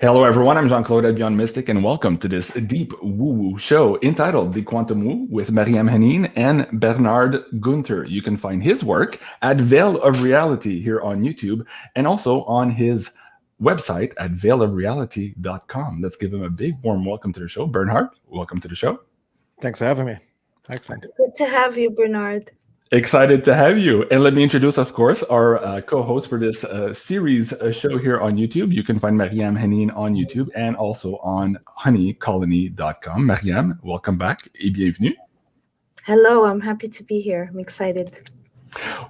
Hello, everyone. I'm Jean-Claude at BeyondMystic, and welcome to this deep woo-woo show entitled The Quantum Woo with MARYAM HENEIN and Bernard Gunther. You can find his work at Veil of Reality here on YouTube and also on his website at veilofreality.com. Let's give him a big warm welcome to the show. Bernard, welcome to the show. Thanks for having me. Excellent. Good to have you, Bernard. Excited to have you. And let me introduce, of course, our co-host for this series show here on YouTube. You can find MARYAM HENEIN on YouTube and also on honeycolony.com. MARYAM, welcome back et bienvenue. Hello, I'm happy to be here. I'm excited.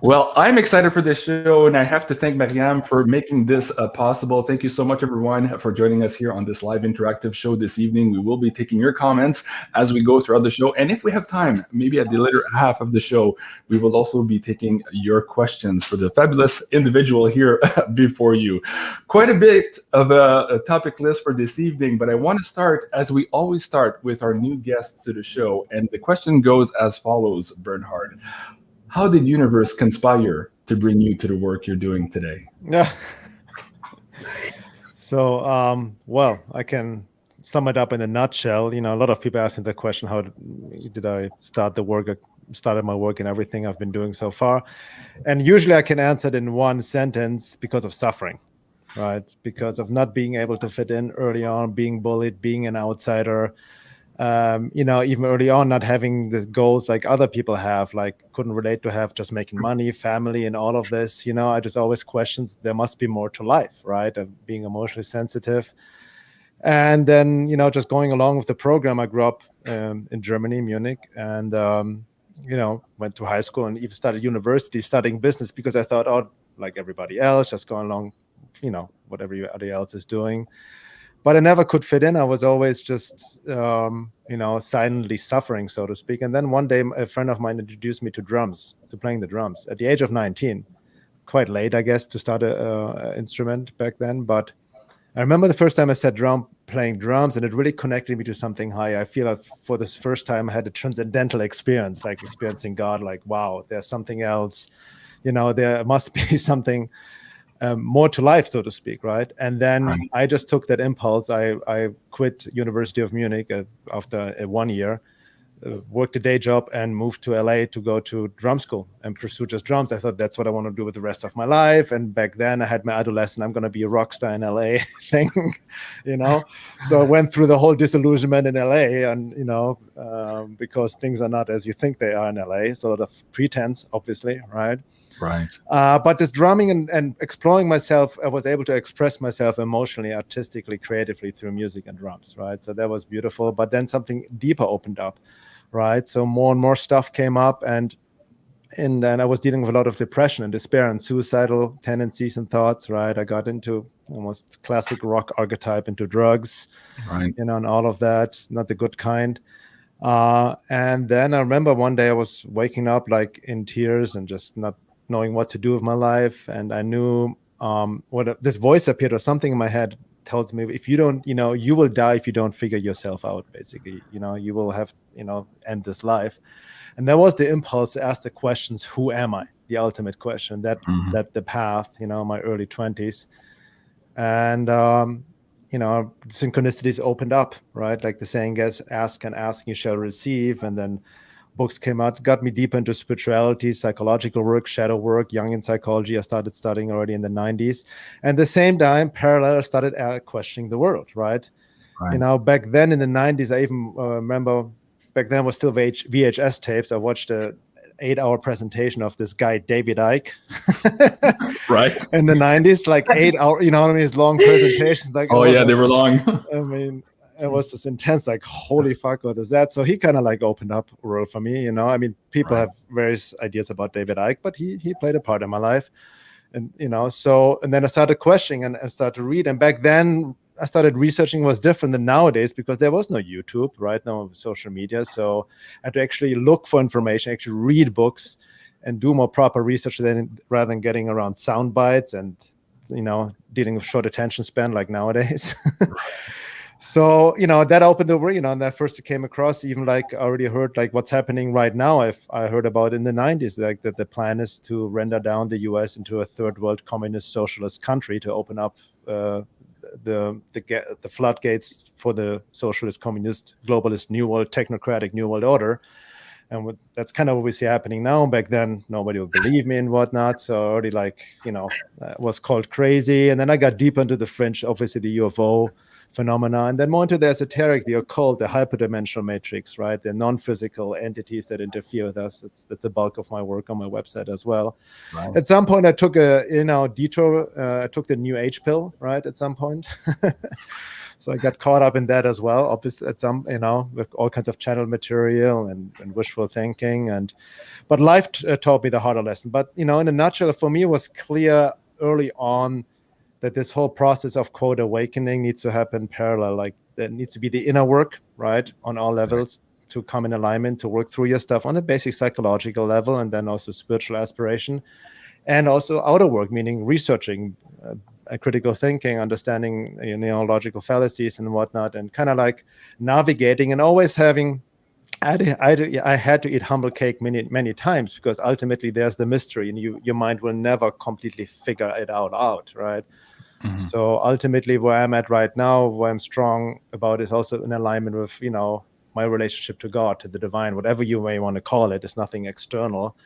Well, I'm excited for this show, and I have to thank MARYAM for making this possible. Thank you so much, everyone, for joining us here on this live interactive show this evening. We will be taking your comments as we go throughout the show, and if we have time, maybe at the later half of the show, we will also be taking your questions for the fabulous individual here before you. Quite a bit of a topic list for this evening, but I want to start, as we always start, with our new guests to the show, and the question goes as follows, Bernhard. How did universe conspire to bring you to the work you're doing today? Yeah. So, well, I can sum it up in a nutshell. You know, a lot of people asking the question, how did I start the work, started my work and everything I've been doing so far? And usually I can answer it in one sentence: because of suffering, right? Because of not being able to fit in early on, being bullied, being an outsider, you know, even early on, not having the goals like other people have, like couldn't relate to have just making money, family, and all of this. You know, I just always questions there must be more to life, right? Of being emotionally sensitive. And then, you know, just going along with the program, I grew up in Germany, Munich, and, you know, went to high school and even started university studying business because I thought, oh, like everybody else, just going along, you know, whatever everybody else is doing. But I never could fit in. I was always just, you know, silently suffering, so to speak. And then one day, a friend of mine introduced me to drums, to playing the drums at the age of 19. Quite late, I guess, to start an instrument back then. But I remember the first time I sat playing drums, and it really connected me to something higher. I feel like for this first time, I had a transcendental experience, like experiencing God, like, wow, there's something else. You know, there must be something more to life, so to speak, right? And then I just took that impulse. I quit University of Munich after 1 year, worked a day job, and moved to LA to go to drum school and pursue just drums. I thought that's what I want to do with the rest of my life. And back then I had my adolescent, I'm going to be a rock star in LA thing, you know? So I went through the whole disillusionment in LA and, you know, because things are not as you think they are in LA. So a lot of pretense, obviously, right? Right. But this drumming and exploring myself, I was able to express myself emotionally, artistically, creatively through music and drums, right? So that was beautiful. But then something deeper opened up, right? So more and more stuff came up, and then I was dealing with a lot of depression and despair and suicidal tendencies and thoughts, right? I got into almost classic rock archetype, into drugs, right, you know, and all of that, not the good kind. And then I remember one day I was waking up like in tears and just not knowing what to do with my life. And I knew this voice appeared, or something in my head tells me, if you don't, you know, you will die if you don't figure yourself out, basically. You know, you will have, you know, end this life. And that was the impulse to ask the questions, who am I? The ultimate question, that the path, you know, my early 20s. And, you know, synchronicities opened up, right? Like the saying is, ask and ask, you shall receive. And then books came out, got me deep into spirituality, psychological work, shadow work, Jungian psychology. I started studying already in the 90s. And at the same time, parallel, I started questioning the world, right? You know, back then in the 90s, I even remember back then was still VHS tapes. I watched a 8-hour presentation of this guy, David Icke, right, in the 90s, like 8 hour, you know what I mean? His long presentations. Like, oh yeah, they were long. I mean, it was just intense, like, holy fuck, what is that? So he kind of like opened up a world for me, you know. I mean, people have various ideas about David Icke, but he played a part in my life. And, you know, so, and then I started questioning and started to read. And back then I started researching was different than nowadays because there was no YouTube, right? No social media. So I had to actually look for information, actually read books and do more proper research rather than getting around sound bites and, you know, dealing with short attention span like nowadays. So, you know, that opened the door, you know, and that first came across, even like I already heard like what's happening right now. I heard about in the 90s, like that the plan is to render down the US into a third world communist socialist country to open up the floodgates for the socialist, communist, globalist, new world, technocratic new world order. And that's kind of what we see happening now. Back then, nobody would believe me and whatnot. So I already was called crazy. And then I got deep into the fringe, obviously the UFO phenomena, and then more into the esoteric, the occult, the hyperdimensional matrix, right? The non-physical entities that interfere with us. That's a bulk of my work on my website as well. Right. At some point, I took a detour. I took the New Age pill, right? At some point. So I got caught up in that as well. Obviously, at some, with all kinds of channel material and wishful thinking, but life taught me the harder lesson. But in a nutshell, for me, it was clear early on that this whole process of quote awakening needs to happen parallel. Like there needs to be the inner work, right, on all levels to come in alignment, to work through your stuff on a basic psychological level, and then also spiritual aspiration, and also outer work, meaning researching. Critical thinking, understanding neological fallacies and whatnot, and kind of like navigating and always having. I had to eat humble cake many times, because ultimately there's the mystery, and your mind will never completely figure it out, right? Mm-hmm. So ultimately, where I'm at right now, where I'm strong about, is also in alignment with my relationship to God, to the divine, whatever you may want to call it. It's nothing external.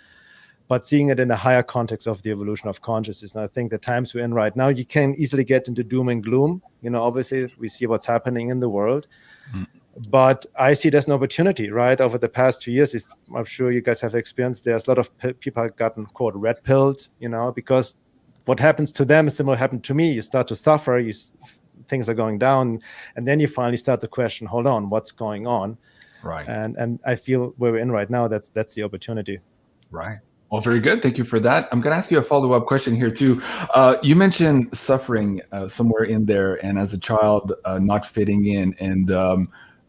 But seeing it in a higher context of the evolution of consciousness. And I think the times we're in right now, you can easily get into doom and gloom. Obviously, we see what's happening in the world. Mm. But I see there's an opportunity, right? Over the past 2 years, I'm sure you guys have experienced, there's a lot of people have gotten, quote, red pilled, because what happens to them is similar happened to me. You start to suffer, things are going down, and then you finally start to question, hold on, what's going on? Right. And I feel where we're in right now, that's the opportunity. Right. Well, very good. Thank you for that. I'm going to ask you a follow-up question here too. You mentioned suffering somewhere in there, and as a child not fitting in. And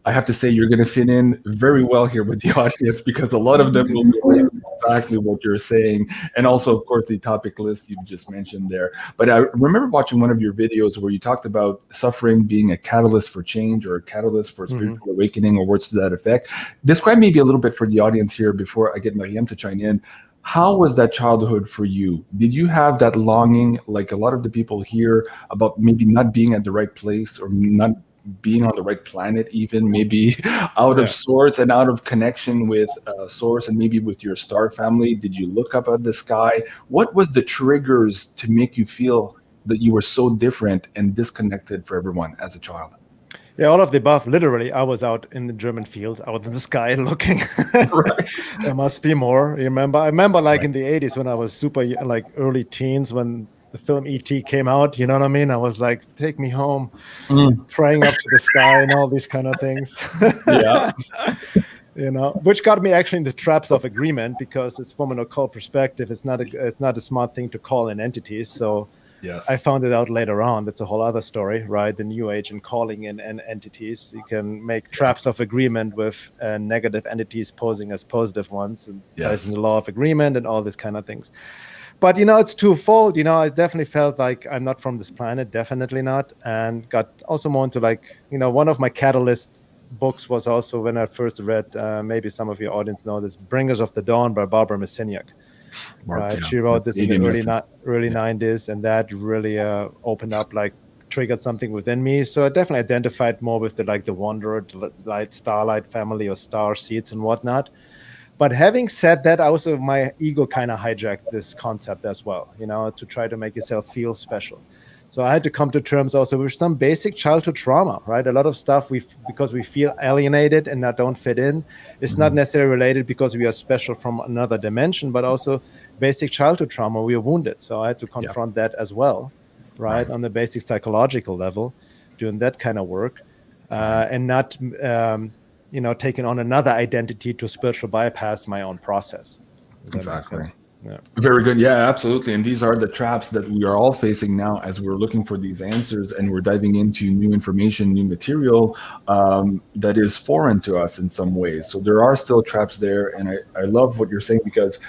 I have to say, you're going to fit in very well here with the audience, because a lot of them will relate to exactly what you're saying. And also, of course, the topic list you just mentioned there. But I remember watching one of your videos where you talked about suffering being a catalyst for change, or a catalyst for spiritual awakening, or words to that effect. Describe maybe a little bit for the audience here before I get MARYAM to chime in. How was that childhood for you? Did you have that longing, like a lot of the people here, about maybe not being at the right place, or not being on the right planet, even maybe out of sorts and out of connection with source, and maybe with your star family? Did you look up at the sky? What was the triggers to make you feel that you were so different and disconnected for everyone as a child? Yeah, all of the above. Literally, I was out in the German fields, out in the sky looking. Right. There must be more. I remember like in the 80s when I was super, like early teens, when the film E.T. came out, you know what I mean? I was like, take me home, praying up to the sky and all these kind of things. Yeah. Which got me actually into traps of agreement, because it's from an occult perspective. It's not a smart thing to call in entities. So yes. I found it out later on. That's a whole other story, right? The New Age and calling in entities. You can make traps of agreement with negative entities posing as positive ones, and ties in the law of agreement and all these kind of things. But, it's twofold. I definitely felt like I'm not from this planet, definitely not. And got also more into one of my catalysts books was also when I first read, maybe some of your audience know this, Bringers of the Dawn by Barbara Messiniak. Right, she wrote this in the early 90s, and that really opened up, triggered something within me. So I definitely identified more with the Wanderer, the Starlight family, or star seeds and whatnot. But having said that, also my ego kind of hijacked this concept as well, to try to make yourself feel special. So I had to come to terms also with some basic childhood trauma, right? A lot of stuff because we feel alienated and not don't fit in. It's not necessarily related because we are special from another dimension, but also basic childhood trauma. We are wounded. So I had to confront that as well, right? On the basic psychological level, doing that kind of work, and not, taking on another identity to spiritual bypass my own process. Exactly. Yeah. Very good. Yeah, absolutely. And these are the traps that we are all facing now as we're looking for these answers, and we're diving into new information, new material that is foreign to us in some ways. So there are still traps there. And I love what you're saying, because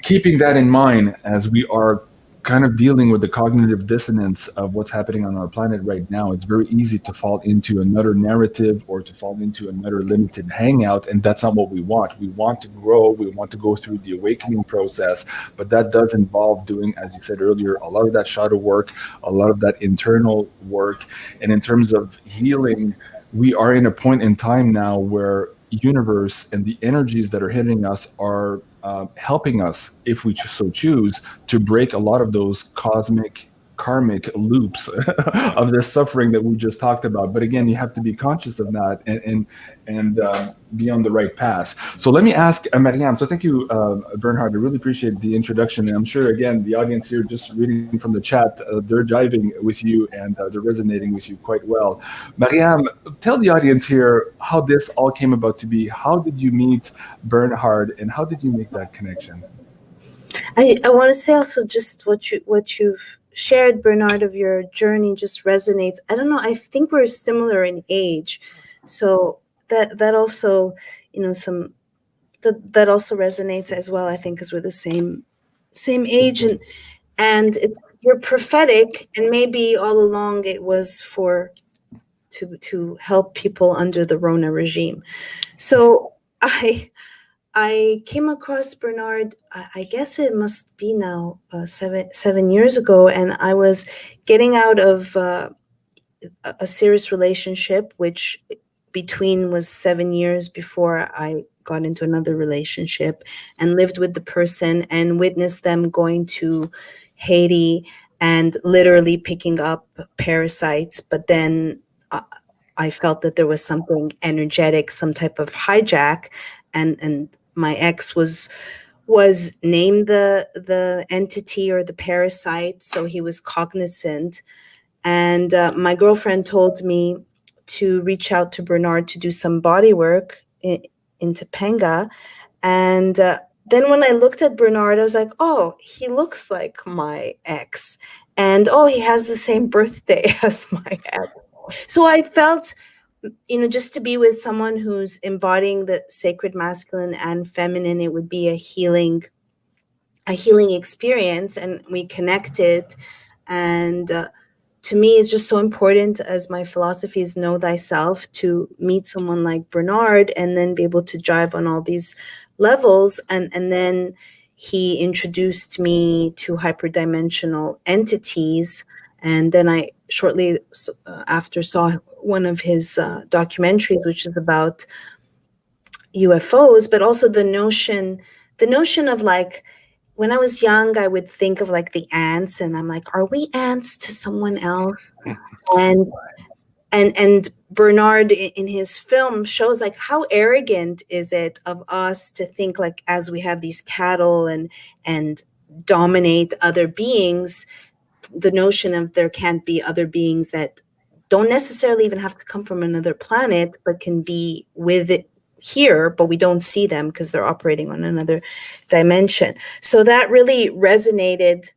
keeping that in mind as we are kind of dealing with the cognitive dissonance of what's happening on our planet right now, it's very easy to fall into another narrative or to fall into another limited hangout, and that's not what we want. We want to grow, we want to go through the awakening process, but that does involve doing, as you said earlier, a lot of that shadow work, a lot of that internal work. And in terms of healing, we are in a point in time now where universe and the energies that are hitting us are helping us, if we so choose, to break a lot of those cosmic karmic loops of this suffering that we just talked about. But again, you have to be conscious of that and be on the right path. So let me ask Maryam. So thank you, Bernhard. I really appreciate the introduction. And I'm sure, again, the audience here, just reading from the chat, they're jiving with you and they're resonating with you quite well. Maryam, tell the audience here how this all came about to be. How did you meet Bernhard and how did you make that connection? I want to say also just what you've shared, Bernard, of your journey just resonates. I don't know, I think we're similar in age, so that also, you know, that also resonates as well, I think, because we're the same age, and you're prophetic, and maybe all along it was to help people under the Rona regime. So I came across Bernard, I guess it must be now 7 years ago, and I was getting out of a serious relationship, which between was 7 years before I got into another relationship, and lived with the person and witnessed them going to Haiti and literally picking up parasites. But then I felt that there was something energetic, some type of hijack, and my ex was named the entity or the parasite, so he was cognizant. And my girlfriend told me to reach out to Bernard to do some body work in Topanga. And then when I looked at Bernard, I was like, oh, he looks like my ex. And oh, he has the same birthday as my ex. So I felt, you know, just to be with someone who's embodying the sacred masculine and feminine, it would be a healing experience. And we connected. And to me, it's just so important, as my philosophy is know thyself, to meet someone like Bernard and then be able to drive on all these levels. And then he introduced me to hyperdimensional entities. And then I shortly after saw one of his documentaries, which is about UFOs, but also the notion of, like, when I was young, I would think of like the ants, and I'm like, are we ants to someone else? And Bernard in his film shows, like, how arrogant is it of us to think, like, as we have these cattle and dominate other beings, the notion of there can't be other beings that don't necessarily even have to come from another planet, but can be with it here, but we don't see them because they're operating on another dimension. So that really resonated.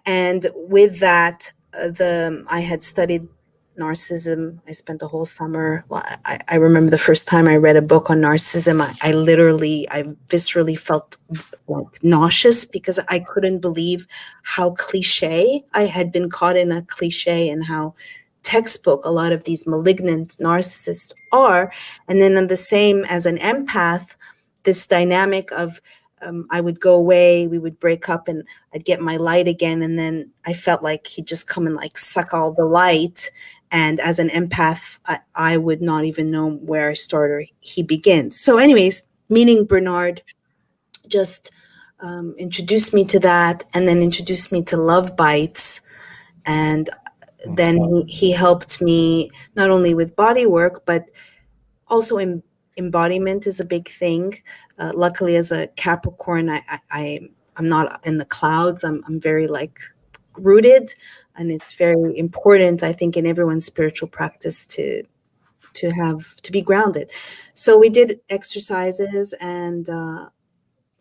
And with that, I had studied narcissism. I spent the whole summer. Well, I remember the first time I read a book on narcissism, I viscerally felt like nauseous, because I couldn't believe how cliche I had been caught in, a cliche, and how textbook a lot of these malignant narcissists are. And then the same as an empath, this dynamic of I would go away, we would break up, and I'd get my light again, and then I felt like he'd just come and like suck all the light. And as an empath, I would not even know where I start or he begins. So anyways, meeting Bernard just introduced me to that, and then introduced me to love bites. And then he helped me not only with body work, but also embodiment is a big thing. Luckily, as a Capricorn, I'm not in the clouds. I'm very like rooted, and it's very important, I think, in everyone's spiritual practice to be grounded. So we did exercises, and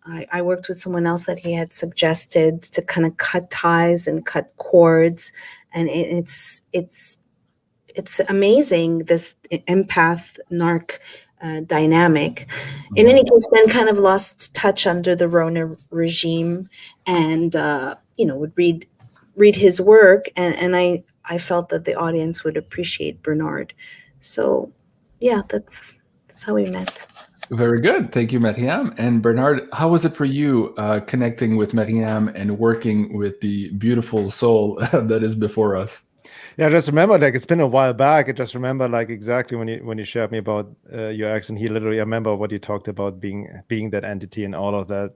I worked with someone else that he had suggested to kind of cut ties and cut cords. And it's amazing, this empath narc dynamic. In any case, then kind of lost touch under the Rona regime, and would read his work, and I felt that the audience would appreciate Bernard. So yeah, that's how we met. Very good. Thank you, Maryam. And Bernard, how was it for you connecting with Maryam and working with the beautiful soul that is before us? Yeah, I just remember, like, it's been a while back. I just remember, like, exactly when you shared me about your ex, and he literally, I remember what you talked about being that entity and all of that.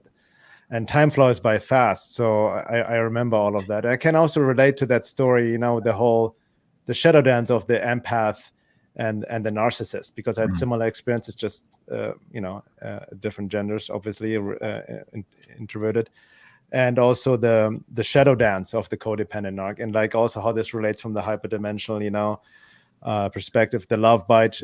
And time flies by fast. So I remember all of that. I can also relate to that story, the shadow dance of the empath and the narcissist, because I had similar experiences, just different genders, obviously, introverted, and also the shadow dance of the codependent narc, and like also how this relates from the hyperdimensional perspective. The love bite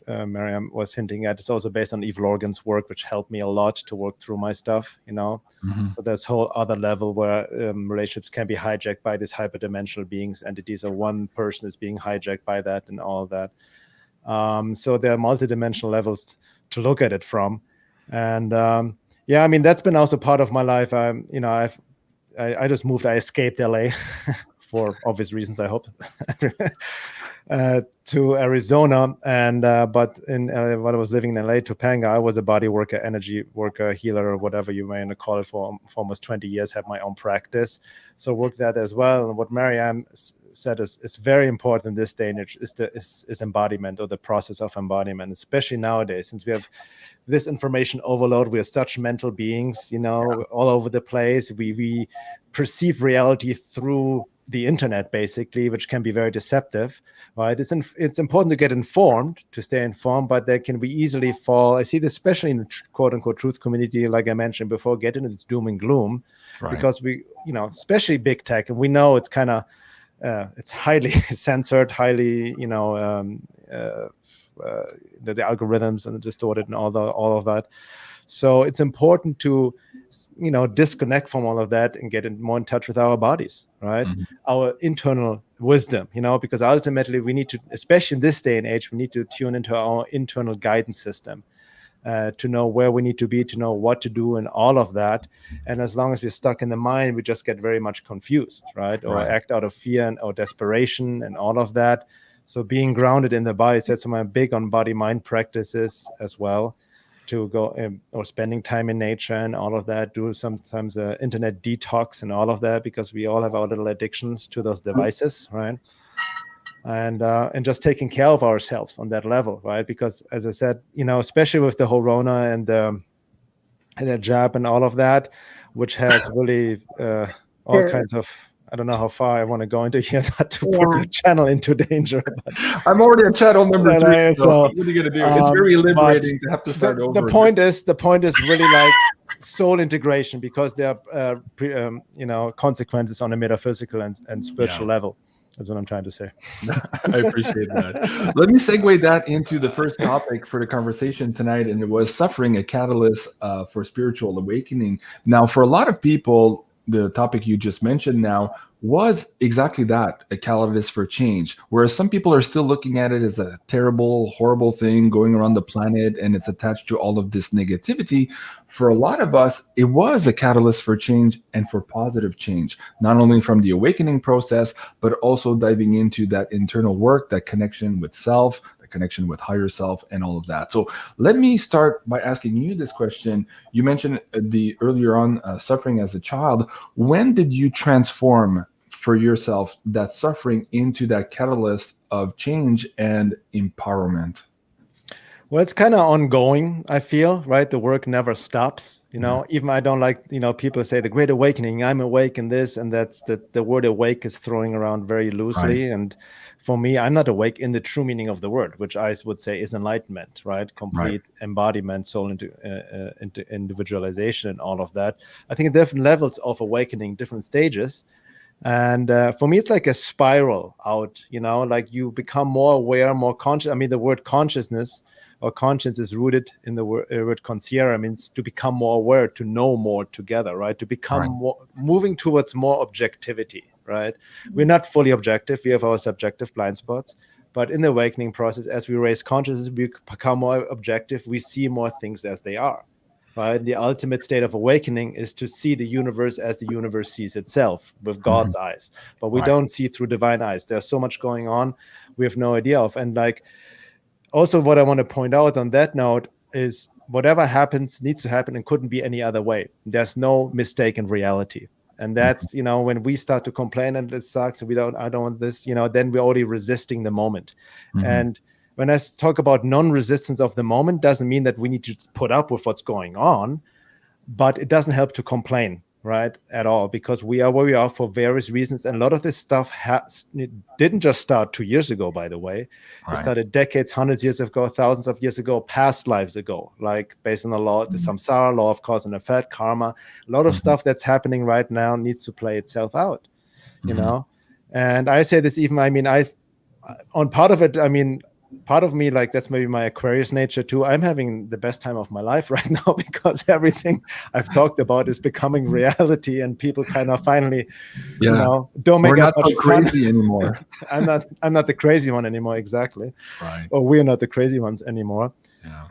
Maryam was hinting at is also based on Eve Lorgan's work, which helped me a lot to work through my stuff. So there's whole other level where relationships can be hijacked by these hyperdimensional beings, entities, or one person is being hijacked by that and all that. So there are multidimensional levels to look at it from. And yeah, I mean, that's been also part of my life. I just moved. I escaped LA for obvious reasons, I hope, to Arizona. And but when I was living in LA, Topanga, I was a body worker, energy worker, healer, or whatever you may want to call it, for almost 20 years. Had my own practice, so worked that as well. And what Maryam said is very important in this day and age is embodiment, or the process of embodiment, especially nowadays, since we have this information overload. We are such mental beings, all over the place. We perceive reality through the internet, basically, which can be very deceptive, right? It's important to get informed, to stay informed, but there can be easily fall. I see this especially in the quote unquote truth community, like I mentioned before, get into this doom and gloom, because we, especially big tech, and we know it's kind of, it's highly censored, highly, the algorithms and the distorted and all of that. So it's important to, disconnect from all of that and get more in touch with our bodies, right? Our internal wisdom, because ultimately we need to, especially in this day and age, we need to tune into our internal guidance system to know where we need to be, to know what to do and all of that. And as long as we're stuck in the mind, we just get very much confused, right? Or act out of fear or desperation and all of that. So being grounded in the body, that's why I'm big on body-mind practices as well, to go or spending time in nature and all of that, do sometimes internet detox and all of that, because we all have our little addictions to those devices, right? And just taking care of ourselves on that level, right? Because as I said, especially with the whole Rona and the jab and all of that, which has really all kinds of, I don't know how far I want to go into here, not to put your channel into danger. But I'm already at channel number 3. So what are you going to do? It's very liberating to have to start over. The point is really like soul integration, because there are consequences on a metaphysical and spiritual level. That's what I'm trying to say. I appreciate that. Let me segue that into the first topic for the conversation tonight, and it was suffering, a catalyst for spiritual awakening. Now, for a lot of people, the topic you just mentioned now was exactly that, a catalyst for change. Whereas some people are still looking at it as a terrible, horrible thing going around the planet, and it's attached to all of this negativity. For a lot of us, it was a catalyst for change and for positive change, not only from the awakening process, but also diving into that internal work, that connection with self, connection with higher self, and all of that. So let me start by asking you this question. You mentioned earlier on suffering as a child. When did you transform for yourself that suffering into that catalyst of change and empowerment? Well, it's kind of ongoing, I feel, right? The work never stops, even I don't like, people say the Great Awakening, I'm awake in this, and that's the word awake is throwing around very loosely. Right. And for me, I'm not awake in the true meaning of the word, which I would say is enlightenment, right? Complete embodiment, soul into individualization and all of that. I think at different levels of awakening, different stages. And for me, it's like a spiral out, like you become more aware, more conscious. I mean, the word consciousness or conscience is rooted in the word consciere, means to become more aware, to know more together, right? To become more, moving towards more objectivity, right? We're not fully objective. We have our subjective blind spots. But in the awakening process, as we raise consciousness, we become more objective. We see more things as they are, right? The ultimate state of awakening is to see the universe as the universe sees itself, with God's eyes. But we don't see through divine eyes. There's so much going on we have no idea of. And like, also what I want to point out on that note is whatever happens needs to happen and couldn't be any other way. There's no mistake in reality. And that's, you know, when we start to complain and it sucks, I don't want this, you know, then we're already resisting the moment. And when I talk about non-resistance of the moment, doesn't mean that we need to put up with what's going on, but it doesn't help to complain, right, at all, because we are where we are for various reasons. And a lot of this stuff didn't just start 2 years ago, by the way. It started decades, hundreds of years ago, thousands of years ago, past lives ago, like based on the law, the samsara, law of cause and effect, karma. A lot of stuff that's happening right now needs to play itself out, you know? And I say this even, I mean, on part of it, I mean, part of me, like, that's maybe my Aquarius nature too. I'm having the best time of my life right now because everything I've talked about is becoming reality, and people kind of finally, you know, don't make as much fun anymore. I'm not the crazy one anymore, exactly. Or we're not the crazy ones anymore.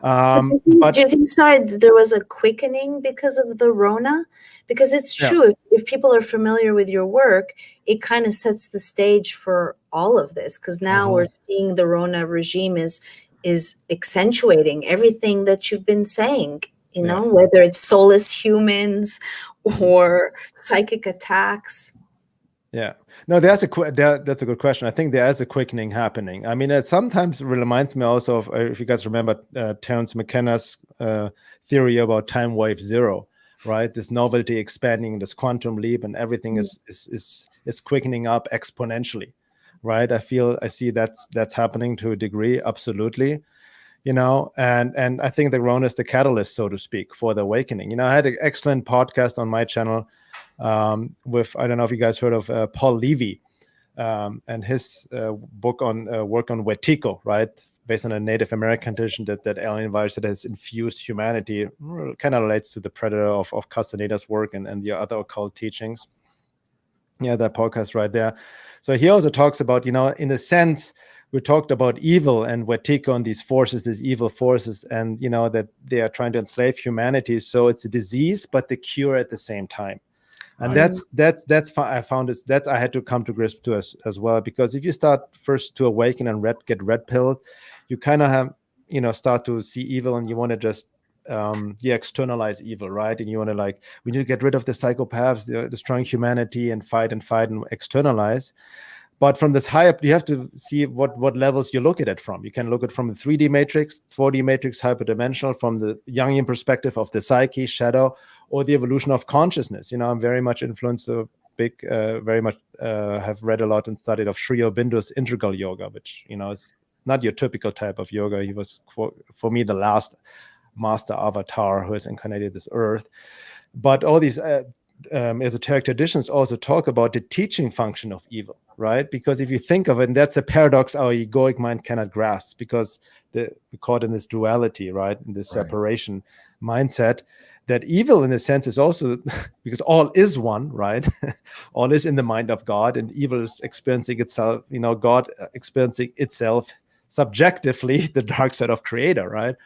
But do you think, sorry, there was a quickening because of the Rona? Because it's true, if people are familiar with your work, it kind of sets the stage for all of this, because now we're seeing the Rona regime is accentuating everything that you've been saying, you know, whether it's soulless humans or psychic attacks. Yeah. No, that's a good question. I think there is a quickening happening. I mean, it sometimes reminds me also of, if you guys remember, Terence McKenna's theory about time wave zero, right? This novelty expanding, this quantum leap, and everything is quickening up exponentially, right? I see that's happening to a degree, absolutely. You know, and I think the Rona is the catalyst, so to speak, for the awakening. You know, I had an excellent podcast on my channel with, I don't know if you guys heard of Paul Levy and his book on work on Wetiko, right? Based on a Native American tradition that alien virus that has infused humanity, kind of relates to the Predator of Castaneda's work and the other occult teachings. Yeah, that podcast right there. So he also talks about, you know, in a sense, we talked about evil and Wetiko and these forces, these evil forces, and, you know, that they are trying to enslave humanity. So it's a disease, but the cure at the same time. And that's I found this, that's I had to come to grips to as well, because if you start first to awaken and get red pilled, you kind of have, you know, start to see evil, and you want to just you externalize evil, right? And you want to, like, we need to get rid of the psychopaths, they're destroying humanity, and fight and externalize. But from this high up, you have to see what levels you look at it from. You can look at it from the 3D matrix, 4D matrix, hyperdimensional, from the Jungian perspective of the psyche, shadow, or the evolution of consciousness. You know, I'm very much influenced, very much have read a lot and studied of Sri Aurobindo's integral yoga, which, you know, is not your typical type of yoga. He was, for me, the last master avatar who has incarnated this earth. But all these esoteric traditions also talk about the teaching function of evil, right? Because if you think of it, and that's a paradox our egoic mind cannot grasp, because we're caught in this duality, right? In this separation mindset, that evil in a sense is also, because all is one, right? All is in the mind of God, and evil is experiencing itself, you know, God experiencing itself subjectively, the dark side of creator, right?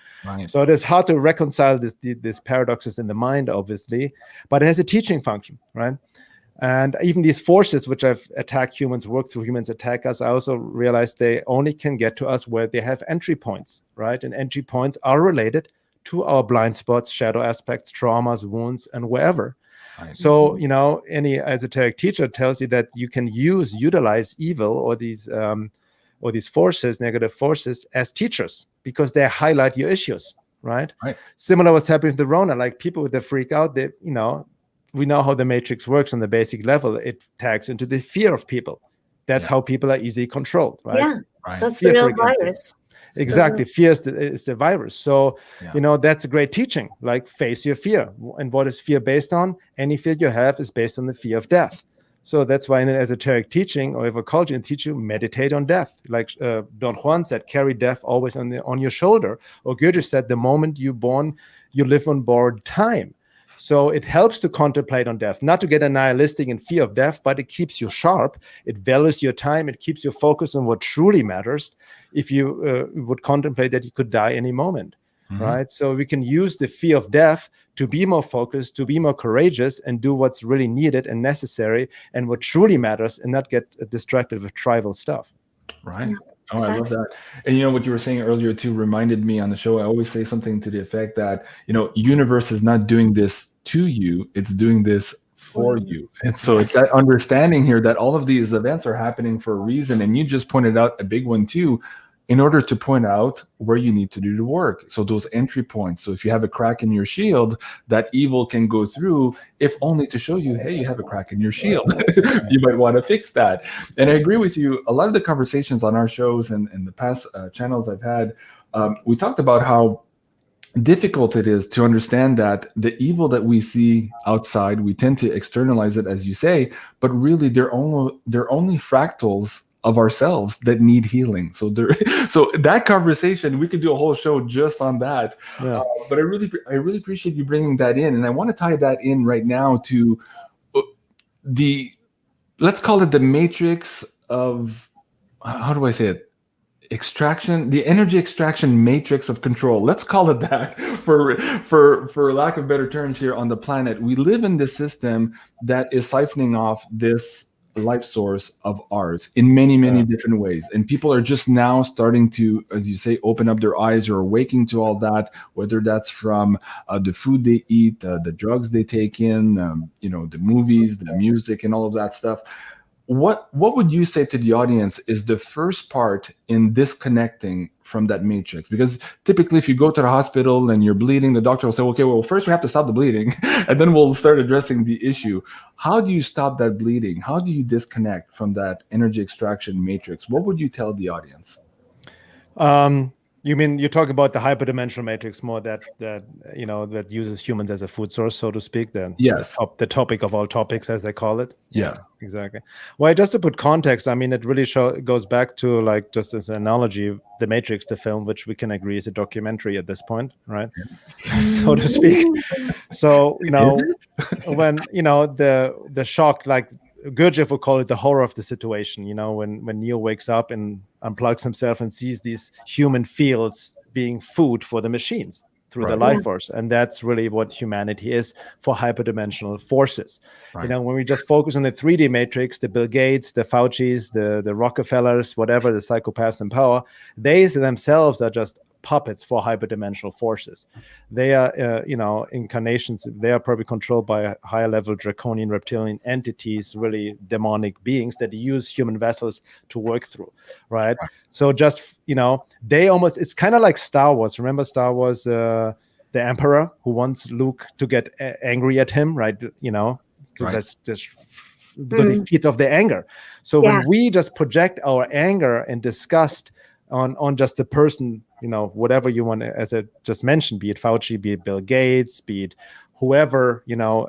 So it is hard to reconcile these paradoxes in the mind, obviously, but it has a teaching function, right? And even these forces which have attacked humans, work through humans, attack us, I also realized they only can get to us where they have entry points, right? And entry points are related to our blind spots, shadow aspects, traumas, wounds, and wherever. So, you know, any esoteric teacher tells you that you can utilize evil or these forces, negative forces, as teachers, because they highlight your issues, right? Similar what's happening with the Rona, like people that freak out, they, you know, we know how the matrix works on the basic level. It tags into the fear of people. That's how people are easily controlled, right? Yeah, that's the real virus. Exactly. Fear is the virus. So, you know, that's a great teaching, like face your fear. And what is fear based on? Any fear you have is based on the fear of death. So that's why in an esoteric teaching or ever culture, and teach you meditate on death. Like Don Juan said, carry death always on your shoulder. Or Goethe said, the moment you're born, you live on borrowed time. So it helps to contemplate on death, not to get a nihilistic in fear of death, but it keeps you sharp. It values your time. It keeps you focused on what truly matters. If you would contemplate that you could die any moment. right? So we can use the fear of death to be more focused, to be more courageous, and do what's really needed and necessary and what truly matters, and not get distracted with trivial stuff. Right. Yeah, Oh, I love that. And you know what you were saying earlier too reminded me on the show. I always say something to the effect that, you know, universe is not doing this to you, it's doing this for you. And so it's that understanding here that all of these events are happening for a reason. And you just pointed out a big one too, in order to point out where you need to do the work. So those entry points. So if you have a crack in your shield, that evil can go through, if only to show you, hey, you have a crack in your shield. You might want to fix that. And I agree with you. A lot of the conversations on our shows and the past channels I've had, we talked about how difficult it is to understand that the evil that we see outside, we tend to externalize it, as you say, but really they're only fractals of ourselves that need healing. So that conversation, we could do a whole show just on that. Yeah. But I really appreciate you bringing that in, and I want to tie that in right now to let's call it the matrix of, how do I say it? Extraction, the energy extraction matrix of control. Let's call it that for lack of better terms here on the planet. We live in this system that is siphoning off this life source of ours in many different ways, and people are just now starting to, as you say, open up their eyes or awaking to all that, whether that's from the food they eat, the drugs they take in, you know, the movies, the music, and all of that stuff. What would you say to the audience is the first part in disconnecting from that matrix? Because typically if you go to the hospital and you're bleeding, the doctor will say, okay, well, first we have to stop the bleeding and then we'll start addressing the issue. How do you stop that bleeding? How do you disconnect from that energy extraction matrix? What would you tell the audience? You mean you talk about the hyperdimensional matrix more, that you know, that uses humans as a food source, so to speak? Then yes, the topic of all topics, as they call it. Yeah, exactly. Well, just to put context, I mean, it really goes back to, like, just as an analogy, The Matrix, the film, which we can agree is a documentary at this point, right? So to speak. So, you know, when, you know, the shock, like Gurdjieff would call it the horror of the situation, you know, when Neo wakes up and unplugs himself and sees these human fields being food for the machines through the life force. And that's really what humanity is for hyperdimensional forces. You know, when we just focus on the 3D matrix, the Bill Gates, the Faucis, the Rockefellers, whatever, the psychopaths in power, they themselves are just puppets for hyperdimensional forces. They are, you know, incarnations. They are probably controlled by higher level draconian reptilian entities, really demonic beings that use human vessels to work through, right? So just, you know, they almost, it's kind of like Star Wars. Remember Star Wars, the Emperor who wants Luke to get angry at him, right? You know, so that's just because he feeds off the anger. So when we just project our anger and disgust on just the person, you know, whatever you want, as I just mentioned, be it Fauci, be it Bill Gates, be it whoever, you know,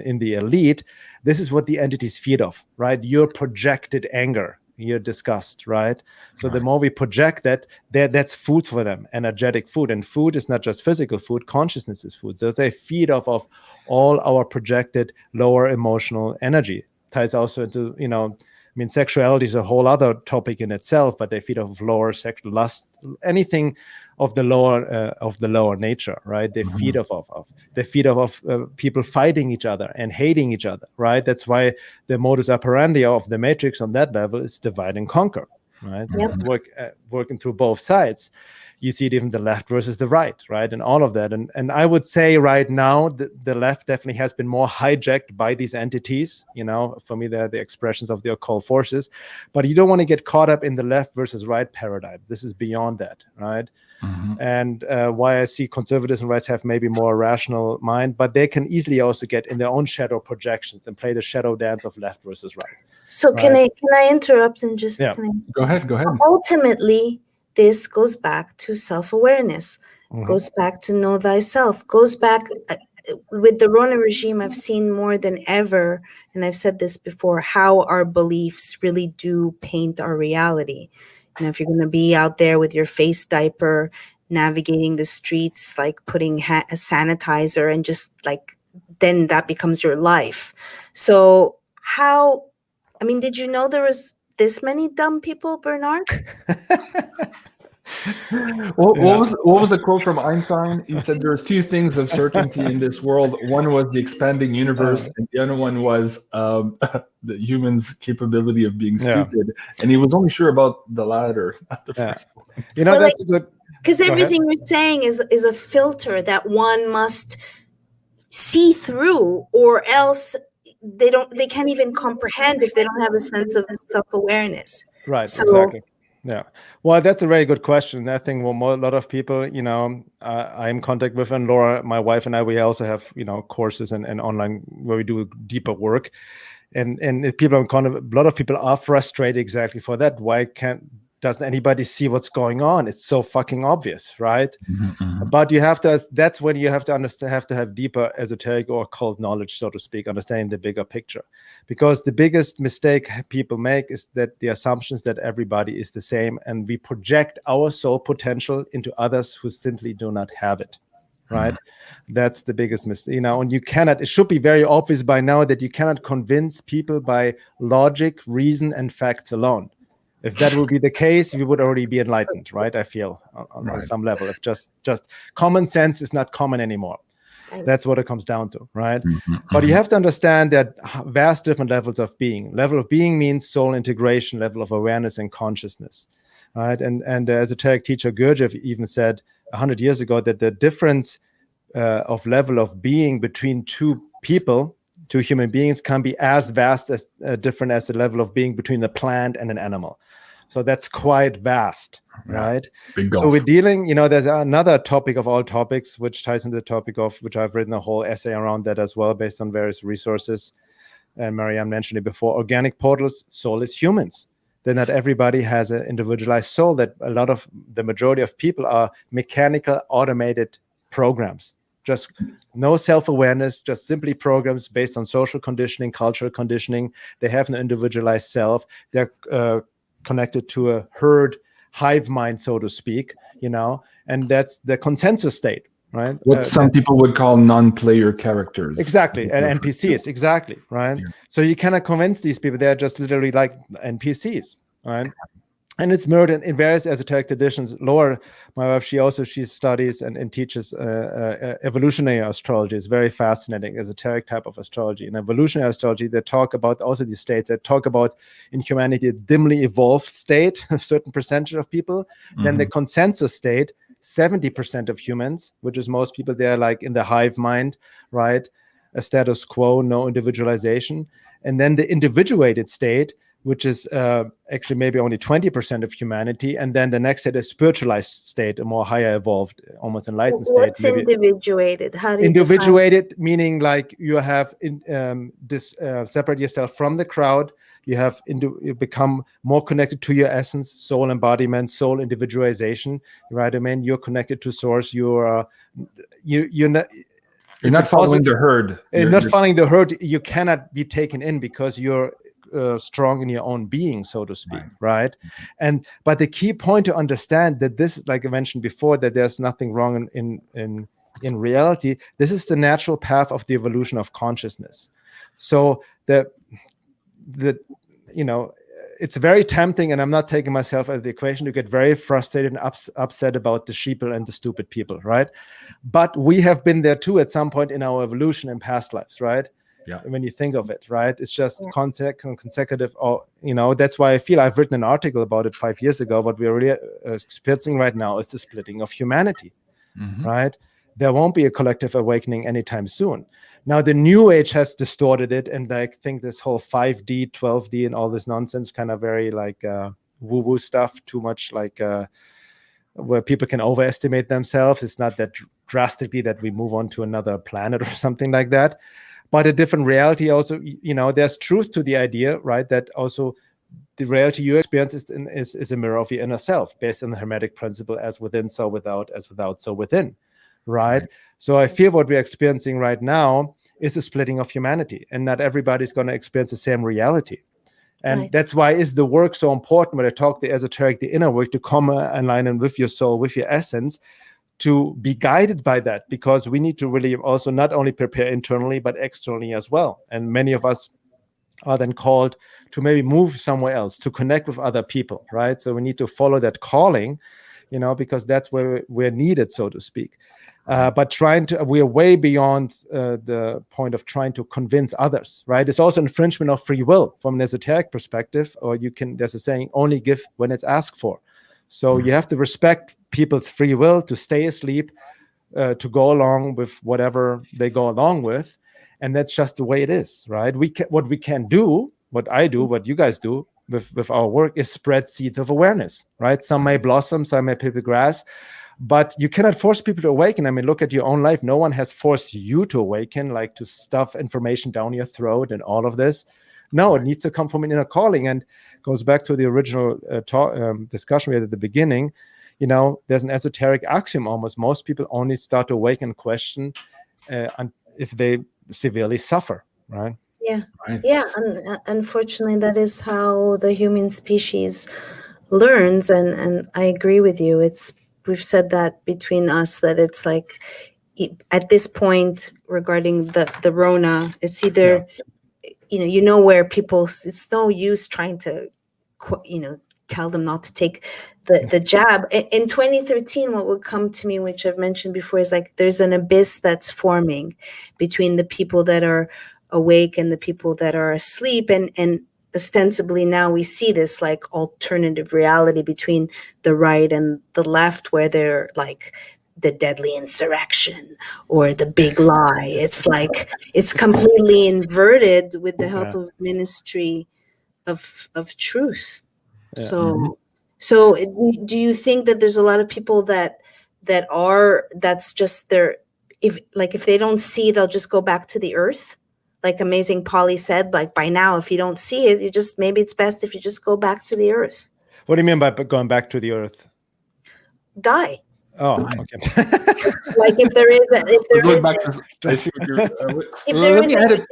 in the elite, this is what the entities feed off, right? Your projected anger, your disgust, right? So the more we project that, that's food for them, energetic food. And food is not just physical food, consciousness is food. So they feed off of all our projected lower emotional energy. Ties also into, you know, I mean, sexuality is a whole other topic in itself, but they feed off of lower sexual lust, anything of the lower nature, right? They feed off of. They feed off of people fighting each other and hating each other, right? That's why the modus operandi of the matrix on that level is divide and conquer, right? Working through both sides. You see it even the left versus the right, and all of that. And I would say right now the left definitely has been more hijacked by these entities. You know, for me, they're the expressions of the occult forces. But you don't want to get caught up in the left versus right paradigm. This is beyond that, right? And why I see conservatives and rights have maybe more rational mind, but they can easily also get in their own shadow projections and play the shadow dance of left versus right. So can I interrupt and just Go ahead. Ultimately, this goes back to self-awareness, goes back to know thyself, goes back with the Rona regime. I've seen more than ever, and I've said this before, how our beliefs really do paint our reality. You know, if you're going to be out there with your face diaper, navigating the streets, like putting a sanitizer and just like, then that becomes your life. So did you know there was this many dumb people, Bernard? What, Yeah. what was the quote from Einstein? He said there's two things of certainty in this world. One was the expanding universe, and the other one was the human's capability of being stupid. And he was only sure about the latter, not the first one. You know, that's good. Because everything you're saying is a filter that one must see through, or else they can't even comprehend if they don't have a sense of self-awareness. Right. So, exactly. Yeah. Well, that's a very good question. I think a lot of people, you know, I'm in contact with, and Laura, my wife, and I, we also have, you know, courses and online where we do deeper work. And people are kind of, a lot of people are frustrated exactly for that. Why doesn't anybody see what's going on? It's so fucking obvious, right? Mm-hmm. But you have to, that's when you have to understand, have to have deeper esoteric or occult knowledge, so to speak, understanding the bigger picture. Because the biggest mistake people make is that the assumptions that everybody is the same, and we project our soul potential into others who simply do not have it, right? Mm-hmm. That's the biggest mistake, you know. And you cannot, it should be very obvious by now that you cannot convince people by logic, reason, and facts alone. If that would be the case, we would already be enlightened, right? I feel on some level. If just common sense is not common anymore. That's what it comes down to, right? Mm-hmm. But you have to understand that vast different levels of being. Level of being means soul integration, level of awareness and consciousness, right? And the esoteric teacher Gurdjieff even said 100 years ago that the difference of level of being between two human beings can be as vast as different as the level of being between a plant and an animal. So that's quite vast, right? So we're dealing, you know, there's another topic of all topics, which ties into the topic of, which I've written a whole essay around that as well, based on various resources. And MARYAM mentioned it before, organic portals, soulless humans. Then not everybody has an individualized soul, that the majority of people are mechanical, automated programs. Just no self-awareness, just simply programs based on social conditioning, cultural conditioning. They have no individualized self. They're connected to a herd hive mind, so to speak, you know, and that's the consensus state, right? What some people would call non-player characters. Exactly, and NPCs, exactly, right? Yeah. So you cannot convince these people. They're just literally like NPCs, right? And it's mirrored in various esoteric traditions. Laura, my wife, she studies and teaches evolutionary astrology. It's very fascinating, esoteric type of astrology. In evolutionary astrology, they talk about also these states. They talk about in humanity a dimly evolved state, a certain percentage of people. Mm-hmm. Then the consensus state, 70% of humans, which is most people, they're like in the hive mind, right? A status quo, no individualization. And then the individuated state, which is actually maybe only 20% of humanity. And then the next state is spiritualized state, a more higher evolved, almost enlightened state. What's individuated? How do you individuated, meaning like you have separate yourself from the crowd. You become more connected to your essence, soul embodiment, soul individualization, right? I mean, you're connected to source. You're not following the herd. You're not following the herd. You cannot be taken in because you're strong in your own being, so to speak, right? But the key point to understand that this, like I mentioned before, that there's nothing wrong in reality. This is the natural path of the evolution of consciousness. So the you know, it's very tempting, and I'm not taking myself out of the equation, to get very frustrated and upset about the sheeple and the stupid people, right? But we have been there too at some point in our evolution in past lives, right? Yeah. When you think of it, right? It's just consecutive, or, you know, that's why I feel I've written an article about it 5 years ago. What we're really experiencing right now is the splitting of humanity, right? There won't be a collective awakening anytime soon. Now, the New Age has distorted it, and I think this whole 5D, 12D, and all this nonsense, kind of very like woo-woo stuff, too much like where people can overestimate themselves. It's not that drastically that we move on to another planet or something like that. But a different reality also, you know, there's truth to the idea, right? That also the reality you experience is a mirror of your inner self, based on the Hermetic principle, as within, so without, as without, so within, right? So I feel what we're experiencing right now is a splitting of humanity, and not everybody's going to experience the same reality. And that's why is the work so important when I talk the esoteric, the inner work, to come in alignment with your soul, with your essence, to be guided by that, because we need to really also not only prepare internally, but externally as well. And many of us are then called to maybe move somewhere else, to connect with other people, right? So we need to follow that calling, because that's where we're needed, so to speak. But we are way beyond the point of trying to convince others, right? It's also infringement of free will from an esoteric perspective, or there's a saying, only give when it's asked for. So you have to respect people's free will to stay asleep, to go along with whatever they go along with. And that's just the way it is, right? What we can do, what I do, what you guys do with our work is spread seeds of awareness, right? Some may blossom, some may pick the grass, but you cannot force people to awaken. I mean, look at your own life. No one has forced you to awaken, like to stuff information down your throat and all of this. No, it needs to come from an inner calling, and goes back to the original discussion we had at the beginning. There's an esoteric axiom almost. Most people only start to awaken and question if they severely suffer, right? Yeah. Right. Yeah. Unfortunately, that is how the human species learns. And I agree with you. We've said that between us, that it's like at this point regarding the Rona, it's either, where people, it's no use trying to, tell them not to take the jab. In 2013, what would come to me, which I've mentioned before, is like there's an abyss that's forming between the people that are awake and the people that are asleep. And ostensibly now we see this like alternative reality between the right and the left, where they're like the deadly insurrection or the big lie. It's like it's completely inverted with the help of ministry of truth. Yeah. So do you think that there's a lot of people that's just their, if they don't see, they'll just go back to the earth? Like Amazing Polly said, like by now, if you don't see it, maybe it's best if you just go back to the earth. What do you mean by going back to the earth? Die. Oh, okay. Like if there is a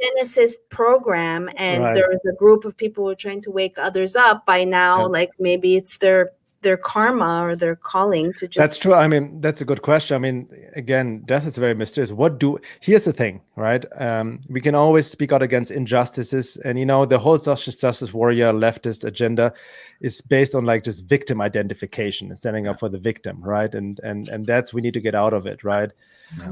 Genesis program and there is a group of people who are trying to wake others up, by now, like maybe it's their karma or their calling to just. That's true. I mean, that's a good question. I mean, again, death is very mysterious. Here's the thing, right? We can always speak out against injustices, and the whole justice warrior leftist agenda is based on like just victim identification and standing up for the victim, right? And that's, we need to get out of it, right?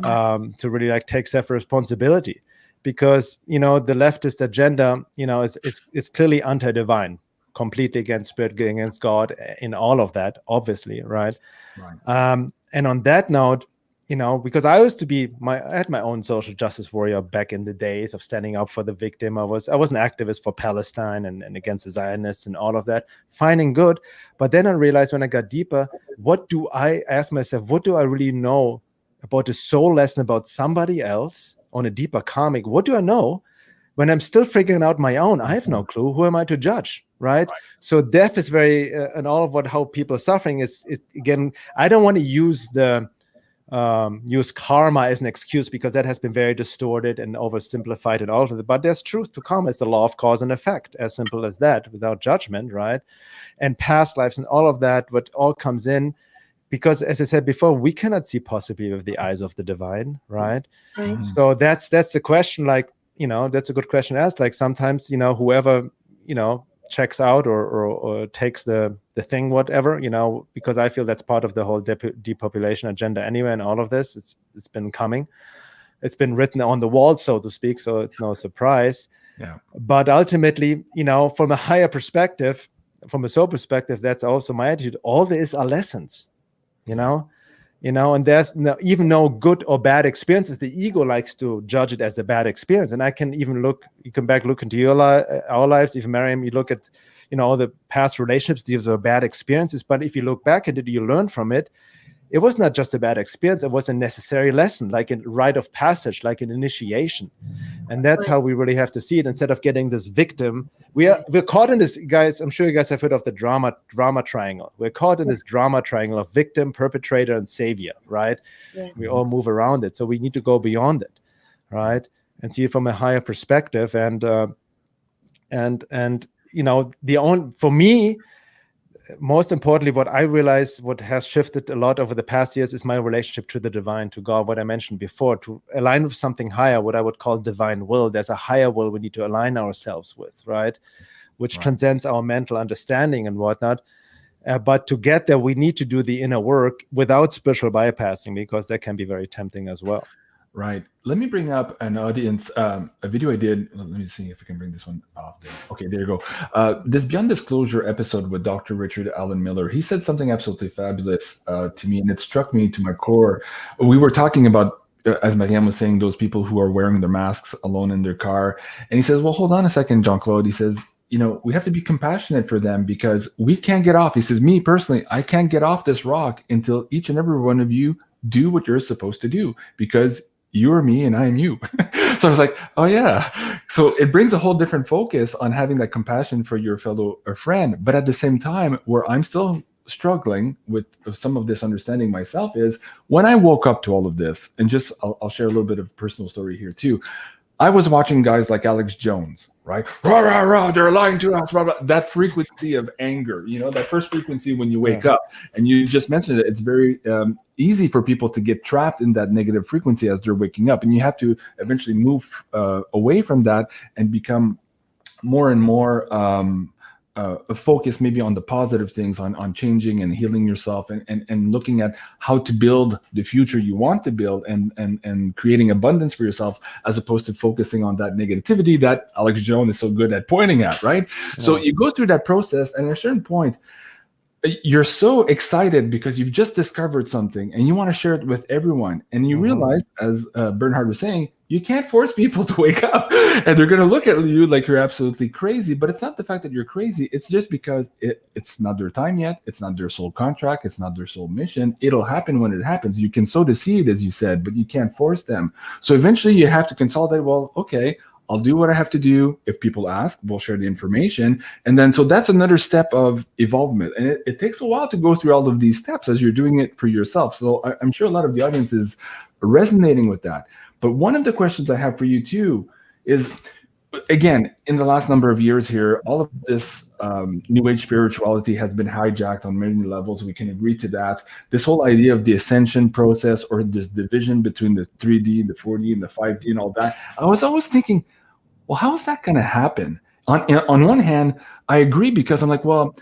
To really like take self-responsibility, because the leftist agenda, is clearly anti-divine, completely against spirit, against God, in all of that, obviously, right? And on that note, because I used to I had my own social justice warrior back in the days of standing up for the victim. I was an activist for Palestine and against the Zionists and all of that, finding good. But then I realized when I got deeper, I asked myself, what do I really know about the soul lesson about somebody else on a deeper karmic? What do I know when I'm still figuring out my own? I have no clue. Who am I to judge, right? So death is very, and all of how people are suffering is, again, I don't want to use use karma as an excuse, because that has been very distorted and oversimplified and all of it. But there's truth to karma. It's the law of cause and effect, as simple as that, without judgment, right? And past lives and all of that, what all comes in, because as I said before, we cannot see possibly with the eyes of the divine, right? So that's the question, like, that's a good question to ask. Like sometimes, whoever, checks out or takes the thing, whatever, because I feel that's part of the whole depopulation agenda anyway, and all of this, it's been coming. It's been written on the wall, so to speak, so it's no surprise. But ultimately, from a higher perspective, from a soul perspective, that's also my attitude. all these are lessons, and there's even no good or bad experiences. The ego likes to judge it as a bad experience. And I can even look into our lives. Even Maryam, you look at, all the past relationships, these are bad experiences. But if you look back at it, you learn from it. It was not just a bad experience. It was a necessary lesson, like a rite of passage, like an initiation. And that's how we really have to see it, instead of getting this victim. We're caught in this, guys. I'm sure you guys have heard of the drama triangle. We're caught in this drama triangle of victim, perpetrator, and savior, right? We all move around it. So we need to go beyond it, right? And see it from a higher perspective. And for me, most importantly, what I realize, what has shifted a lot over the past years, is my relationship to the divine, to God, what I mentioned before, to align with something higher, what I would call divine will. There's a higher will we need to align ourselves with, right? Which transcends our mental understanding and whatnot. But to get there, we need to do the inner work without spiritual bypassing, because that can be very tempting as well. Right. Let me bring up an audience, a video I did. Let me see if I can bring this one off there. Okay, there you go. This Beyond Disclosure episode with Dr. Richard Allen Miller, he said something absolutely fabulous to me, and it struck me to my core. We were talking about, as MARYAM was saying, those people who are wearing their masks alone in their car. And he says, well, hold on a second, Jean-Claude. He says, we have to be compassionate for them, because we can't get off. He says, me personally, I can't get off this rock until each and every one of you do what you're supposed to do, because you are me and I am you. So I was like, oh yeah. So it brings a whole different focus on having that compassion for your fellow friend. But at the same time, where I'm still struggling with some of this understanding myself is when I woke up to all of this, and just I'll share a little bit of personal story here too. I was watching guys like Alex Jones, right? Rah, rah, rah, they're lying to us, blah, blah. That frequency of anger, that first frequency when you wake up, and you just mentioned it, it's very easy for people to get trapped in that negative frequency as they're waking up. And you have to eventually move away from that and become more and more focus maybe on the positive things, on changing and healing yourself, and looking at how to build the future you want to build, and creating abundance for yourself, as opposed to focusing on that negativity that Alex Jones is so good at pointing at, right? Yeah. So you go through that process, and at a certain point, you're so excited because you've just discovered something and you want to share it with everyone. And you realize, as Bernhard was saying, you can't force people to wake up, and they're going to look at you like you're absolutely crazy. But it's not the fact that you're crazy. It's just because it's not their time yet. It's not their soul contract. It's not their soul mission. It'll happen when it happens. You can sow the seed, as you said, but you can't force them. So eventually you have to consolidate. Well, okay, I'll do what I have to do. If people ask, we'll share the information. And then, so that's another step of evolvement. And it takes a while to go through all of these steps as you're doing it for yourself. So I'm sure a lot of the audience is resonating with that. But one of the questions I have for you too is, again, in the last number of years here, all of this New Age spirituality has been hijacked on many levels. We can agree to that. This whole idea of the ascension process, or this division between the 3D, the 4D, and the 5D and all that, I was always thinking, well, how is that going to happen? On one hand, I agree, because I'm like, well,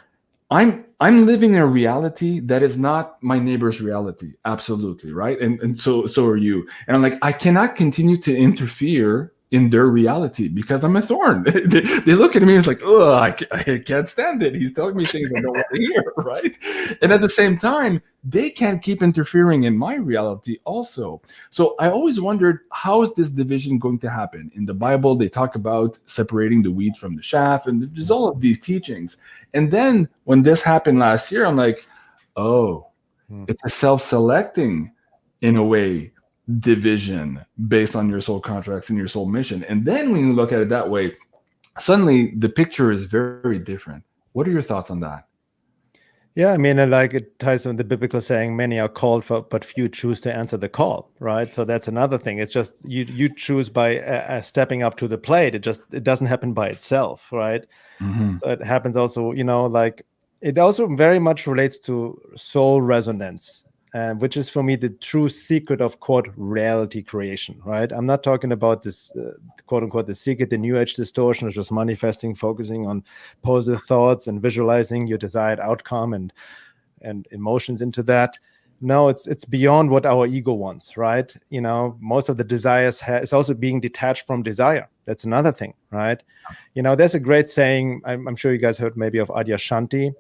I'm living in a reality that is not my neighbor's reality. Absolutely, right? And so are you. And I'm like, I cannot continue to interfere in their reality because I'm a thorn. They look at me and it's like, oh, I can't stand it. He's telling me things I don't want to hear, right? And at the same time, they can't keep interfering in my reality also. So I always wondered, how is this division going to happen? In the Bible, they talk about separating the wheat from the chaff, and there's all of these teachings. And then when this happened last year, I'm like, oh, it's a self-selecting, in a way, division based on your soul contracts and your soul mission. And then when you look at it that way, suddenly the picture is very different. What are your thoughts on that? Yeah, I mean, like it ties with the biblical saying, many are called for, but few choose to answer the call, right? So that's another thing. It's just you choose by stepping up to the plate. It doesn't happen by itself, right? So it happens also, like it also very much relates to soul resonance. Which is for me the true secret of, quote, reality creation, right? I'm not talking about this, quote unquote, the secret, the New Age distortion, which is manifesting, focusing on positive thoughts and visualizing your desired outcome and emotions into that. No, it's beyond what our ego wants, right? Most of the desires is also being detached from desire. That's another thing, right? There's a great saying, I'm sure you guys heard maybe of Adyashanti.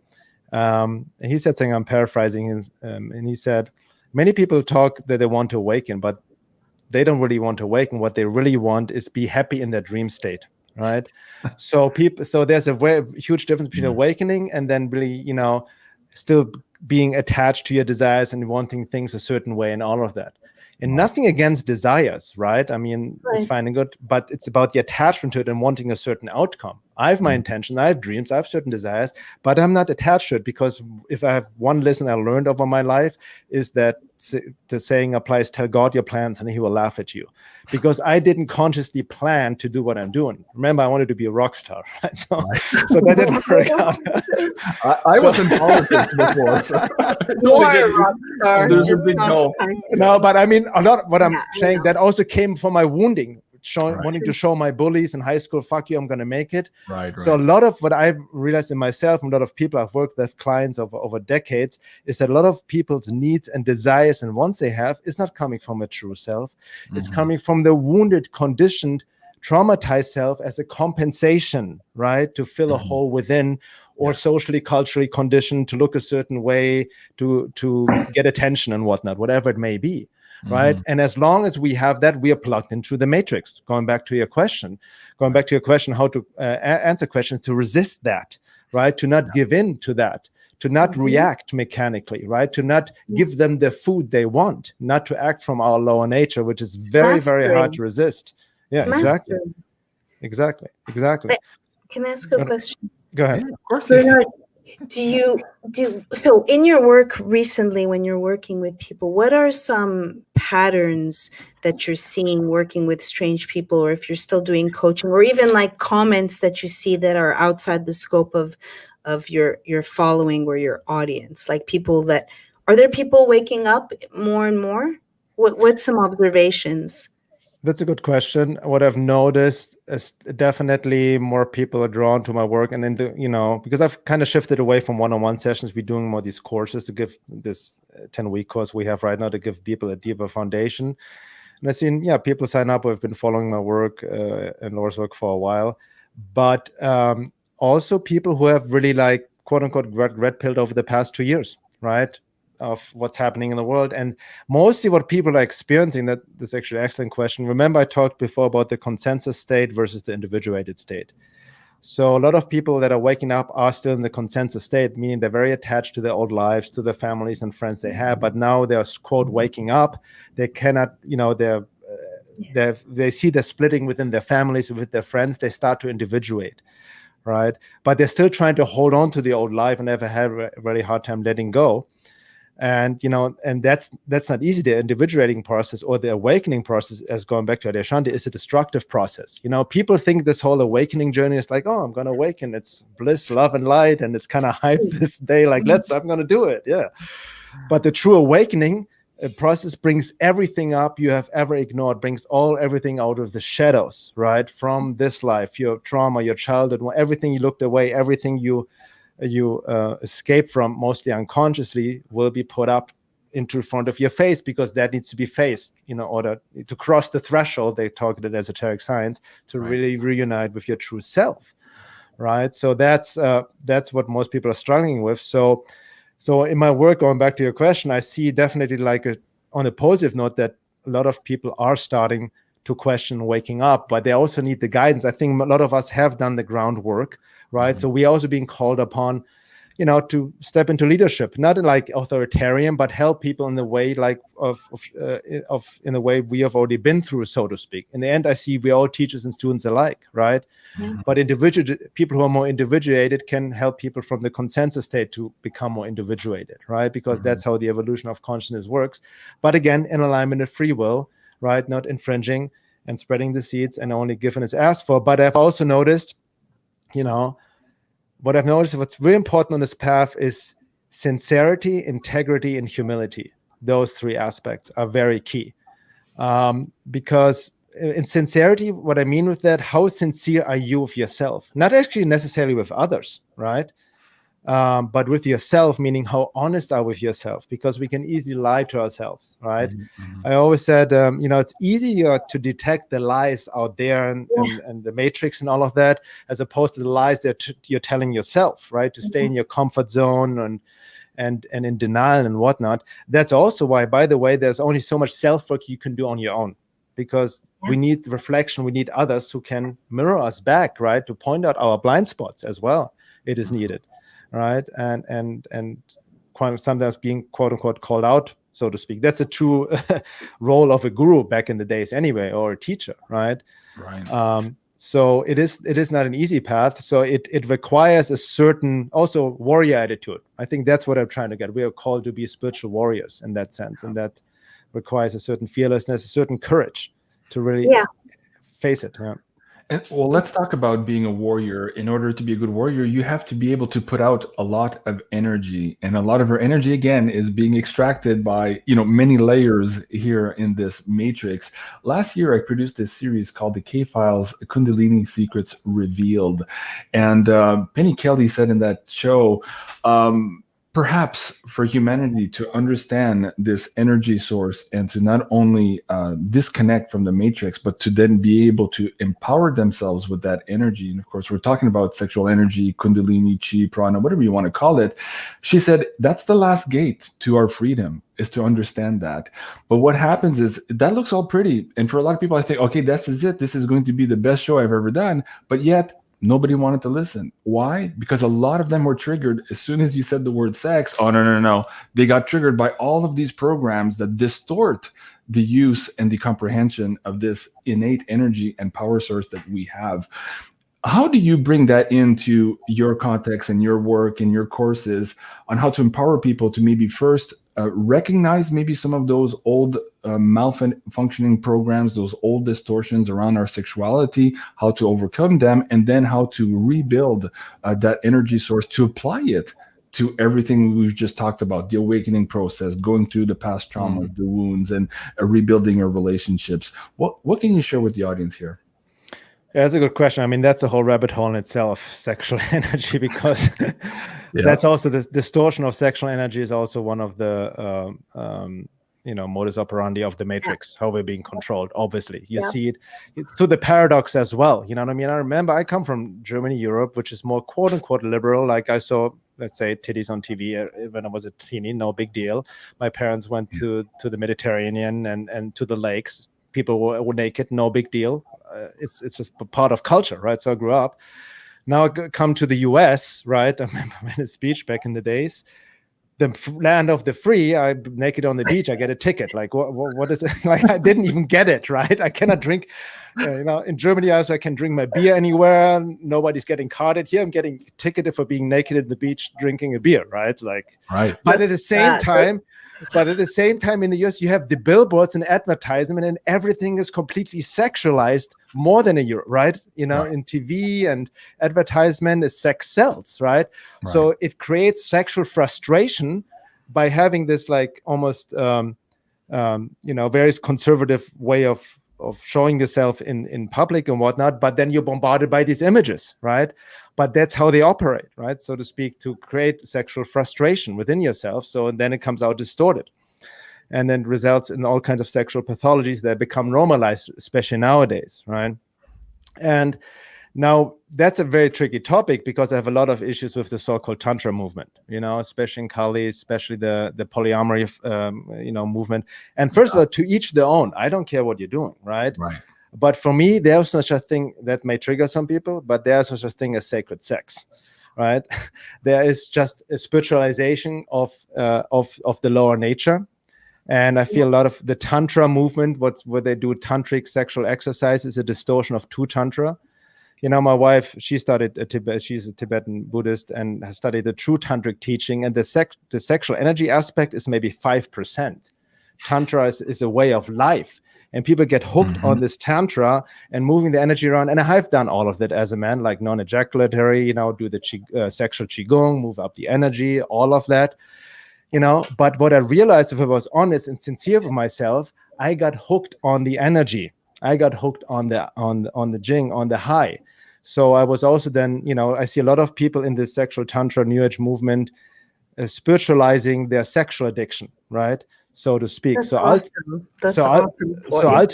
He said something, I'm paraphrasing, and he said, many people talk that they want to awaken, but they don't really want to awaken. What they really want is be happy in their dream state, right? So there's a very huge difference between awakening and then really, still being attached to your desires and wanting things a certain way and all of that. And nothing against desires, right? I mean, It's fine and good, but it's about the attachment to it and wanting a certain outcome. I have my intention, I have dreams, I have certain desires, but I'm not attached to it, because if I have one lesson I learned over my life is that the saying applies, tell God your plans and he will laugh at you. Because I didn't consciously plan to do what I'm doing. Remember, I wanted to be a rock star, right? So that didn't work out. I was in politics before. So you are a rock star. There's a big no. No, but I mean, a lot. What I'm saying, that also came from my wounding. wanting to show my bullies in high school, fuck you, I'm going to make it. So a Right. lot of what I've realized in myself, and a lot of people I've worked with, clients over decades, is that a lot of people's needs and desires and wants they have is not coming from a true self. It's coming from the wounded, conditioned, traumatized self as a compensation, right, to fill a hole within, or socially, culturally conditioned to look a certain way, to get attention and whatnot, whatever it may be, right? And as long as we have that, we are plugged into the matrix. Going back to your question, how to answer questions, to resist that, right? To not give in to that, to not react mechanically, right? To not give them the food they want, not to act from our lower nature, which is very, very hard to resist. Yeah, exactly. But can I ask a question? Go ahead. Yeah, of course. Bernard, so in your work recently, when you're working with people, what are some patterns that you're seeing working with strange people, or if you're still doing coaching, or even like comments that you see that are outside the scope of your following or your audience? Like are there people waking up more and more? What's some observations? That's a good question. What I've noticed is definitely more people are drawn to my work, and then because I've kind of shifted away from one-on-one sessions, we're doing more these courses to give this 10-week course we have right now to give people a deeper foundation. And I've seen, people sign up who have been following my work and Laura's work for a while, but also people who have really, like, quote unquote red pilled over the past 2 years, right? Of what's happening in the world. And mostly what people are experiencing, that's actually an excellent question. Remember, I talked before about the consensus state versus the individuated state. So a lot of people that are waking up are still in the consensus state, meaning they're very attached to their old lives, to their families and friends they have, but now they're, quote, waking up. They cannot, they see the splitting within their families, with their friends. They start to individuate, right? But they're still trying to hold on to the old life and never had a really hard time letting go. And and that's not easy. The individuating process, or the awakening process, as going back to Adeshanti, is a destructive process. People think this whole awakening journey is like, oh, I'm going to awaken, it's bliss, love, and light, and it's kind of hype this day, like, I'm going to do it, But the true awakening process brings everything up you have ever ignored, brings everything out of the shadows, right, from this life, your trauma, your childhood, everything you looked away, everything you escape from, mostly unconsciously, will be put up into front of your face, because that needs to be faced in order to cross the threshold. They talk it as esoteric science, to really reunite with your true self, right? So that's what most people are struggling with. So in my work, going back to your question, I see definitely, like, on a positive note, that a lot of people are starting to question waking up, but they also need the guidance. I think a lot of us have done the groundwork, right? So we're also being called upon, to step into leadership, not like authoritarian, but help people in the way, like in the way we have already been through, so to speak. In the end, I see we're all teachers and students alike, right? But people who are more individuated can help people from the consensus state to become more individuated, right? Because that's how the evolution of consciousness works. But again, in alignment with free will, right? Not infringing and spreading the seeds, and only given as asked for. But I've also noticed, what's very important on this path is sincerity, integrity, and humility. Those three aspects are very key. Because in sincerity, what I mean with that, how sincere are you with yourself? Not actually necessarily with others, right? But with yourself, meaning how honest are with yourself, because we can easily lie to ourselves, right? I always said, it's easier to detect the lies out there and the matrix and all of that, as opposed to the lies that you're telling yourself, right? To stay in your comfort zone and in denial and whatnot. That's also why, by the way, there's only so much self-work you can do on your own, because we need reflection. We need others who can mirror us back, right? To point out our blind spots as well. It is needed. Right, and sometimes being, quote unquote, called out, so to speak. That's a true role of a guru back in the days, anyway, or a teacher, right? So it is not an easy path. So it requires a certain also warrior attitude. I think that's what I'm trying to get. We are called to be spiritual warriors in that sense, and that requires a certain fearlessness, a certain courage to really face it. Well, let's talk about being a warrior. In order to be a good warrior, you have to be able to put out a lot of energy. And a lot of our energy, again, is being extracted by, many layers here in this matrix. Last year, I produced this series called The K-Files, Kundalini Secrets Revealed. And Penny Kelly said in that show, perhaps for humanity to understand this energy source and to not only disconnect from the matrix, but to then be able to empower themselves with that energy. And of course, we're talking about sexual energy, Kundalini, Chi, Prana, whatever you want to call it. She said, that's the last gate to our freedom, is to understand that. But what happens is that looks all pretty. And for a lot of people, I think, okay, this is it. This is going to be the best show I've ever done. But yet, nobody wanted to listen. Why? Because a lot of them were triggered as soon as you said the word sex. Oh, no. They got triggered by all of these programs that distort the use and the comprehension of this innate energy and power source that we have. How do you bring that into your context and your work and your courses on how to empower people to maybe first recognize maybe some of those old malfunctioning programs, those old distortions around our sexuality, how to overcome them, and then how to rebuild that energy source to apply it to everything we've just talked about, the awakening process, going through the past traumas, the wounds, and rebuilding our relationships. What can you share with the audience here? Yeah, that's a good question. I mean, that's a whole rabbit hole in itself, sexual energy, because that's also the distortion of sexual energy is also one of the modus operandi of the matrix, how we're being controlled. Obviously, you see it's to the paradox as well. You know what I mean? I remember I come from Germany, Europe, which is more quote unquote liberal. Like I saw, let's say, titties on TV when I was a teeny, no big deal. My parents went to the Mediterranean and to the lakes. People were naked, no big deal. It's just a part of culture, right? So I grew up. Now I come to the US, right? I remember in a speech back in the days, the land of the free, I'm naked on the beach, I get a ticket. Like, what is it? Like, I didn't even get it, right? I cannot drink, in Germany, also, I can drink my beer anywhere. Nobody's getting carded here. I'm getting ticketed for being naked at the beach, drinking a beer, right? Like, right. But at the same time, in the US, you have the billboards and advertisement, and everything is completely sexualized more than a year, right? In TV and advertisement, is sex sells, right? So it creates sexual frustration by having this like almost, very conservative way of showing yourself in public and whatnot. But then you're bombarded by these images, right? But that's how they operate, right? So to speak, to create sexual frustration within yourself. So, and then it comes out distorted and then results in all kinds of sexual pathologies that become normalized, especially nowadays, right? And now that's a very tricky topic because I have a lot of issues with the so-called Tantra movement, especially in Kali, especially the polyamory, movement. And first of all, to each their own. I don't care what you're doing, right? Right. But for me, there's such a thing that may trigger some people, but there's such a thing as sacred sex, right? There is just a spiritualization of the lower nature. And I feel a lot of the Tantra movement, what they do, tantric sexual exercise, is a distortion of true Tantra. My wife, she studied she's a Tibetan Buddhist and has studied the true tantric teaching. And the sexual energy aspect is maybe 5%. Tantra is a way of life. And people get hooked on this Tantra and moving the energy around. And I have done all of that as a man, like non-ejaculatory, do the sexual Qigong, move up the energy, all of that. But what I realized, if I was honest and sincere with myself, I got hooked on the energy. I got hooked on the Jing, on the high. So I was also then, I see a lot of people in this sexual Tantra New Age movement spiritualizing their sexual addiction, right? So to speak. That's awesome. So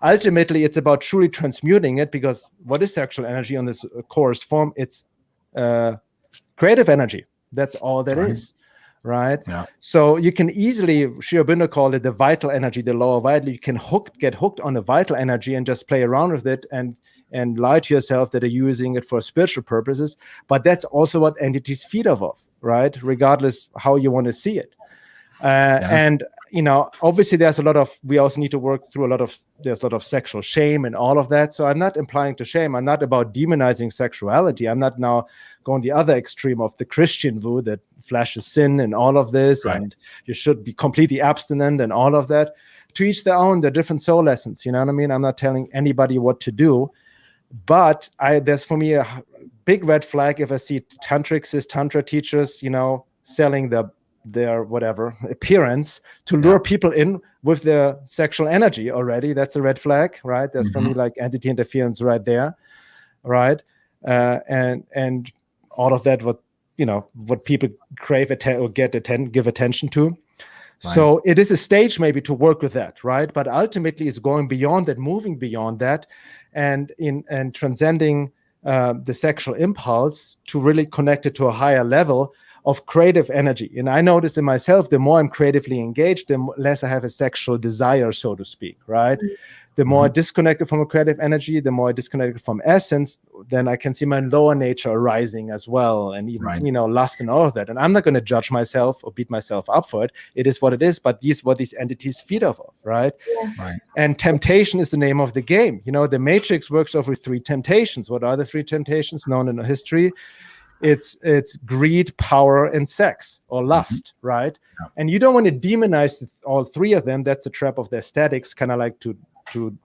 ultimately, it's about truly transmuting it, because what is sexual energy on this coarse form? It's creative energy. That's all that is. Right. Yeah. So you can easily, Sri Aurobindo called it the vital energy, the lower vital. You can get hooked on the vital energy and just play around with it and lie to yourself that you're using it for spiritual purposes. But that's also what entities feed off of, right? Regardless how you want to see it. And obviously we also need to work through there's a lot of sexual shame and all of that. So I'm not implying to shame. I'm not about demonizing sexuality. I'm not now going the other extreme of the Christian view that flesh is sin and all of this, and you should be completely abstinent and all of that. To each their own, they're different soul lessons. You know what I mean? I'm not telling anybody what to do. But there's for me a big red flag if I see tantrics, tantra teachers, selling their whatever appearance to lure people in with their sexual energy already. That's a red flag, right? That's for me like entity interference right there, right? And all of that, what people crave or give attention to. Right. So it is a stage maybe to work with that, right? But ultimately, it's going beyond that, moving beyond that, and transcending the sexual impulse to really connect it to a higher level of creative energy. And I notice in myself, the more I'm creatively engaged, the less I have a sexual desire, so to speak, right? The more I disconnected from a creative energy, the more I disconnected from essence, then I can see my lower nature arising as well. And even, lust and all of that. And I'm not going to judge myself or beat myself up for it. It is what it is, but what these entities feed off of, right? Right. And temptation is the name of the game. The Matrix works over 3 temptations. What are the 3 temptations known in history? It's greed, power, and sex or lust, right? Yeah. And you don't want to demonize all 3 of them. That's the trap of the aesthetics, kind of like to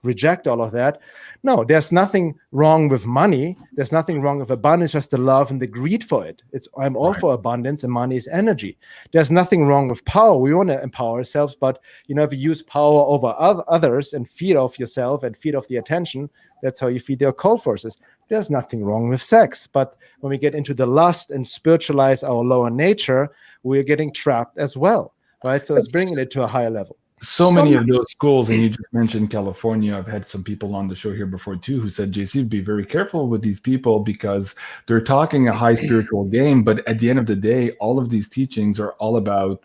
reject all of that. No, there's nothing wrong with money. There's nothing wrong with abundance, just the love and the greed for it. I'm all for abundance, and money is energy. There's nothing wrong with power. We want to empower ourselves, but if you use power over others and feed off yourself and feed off the attention, that's how you feed the occult forces. There's nothing wrong with sex. But when we get into the lust and spiritualize our lower nature, we're getting trapped as well, right? So it's bringing it to a higher level. So many of those schools, and you just mentioned California. I've had some people on the show here before too who said, JC, be very careful with these people because they're talking a high spiritual game, but at the end of the day, all of these teachings are all about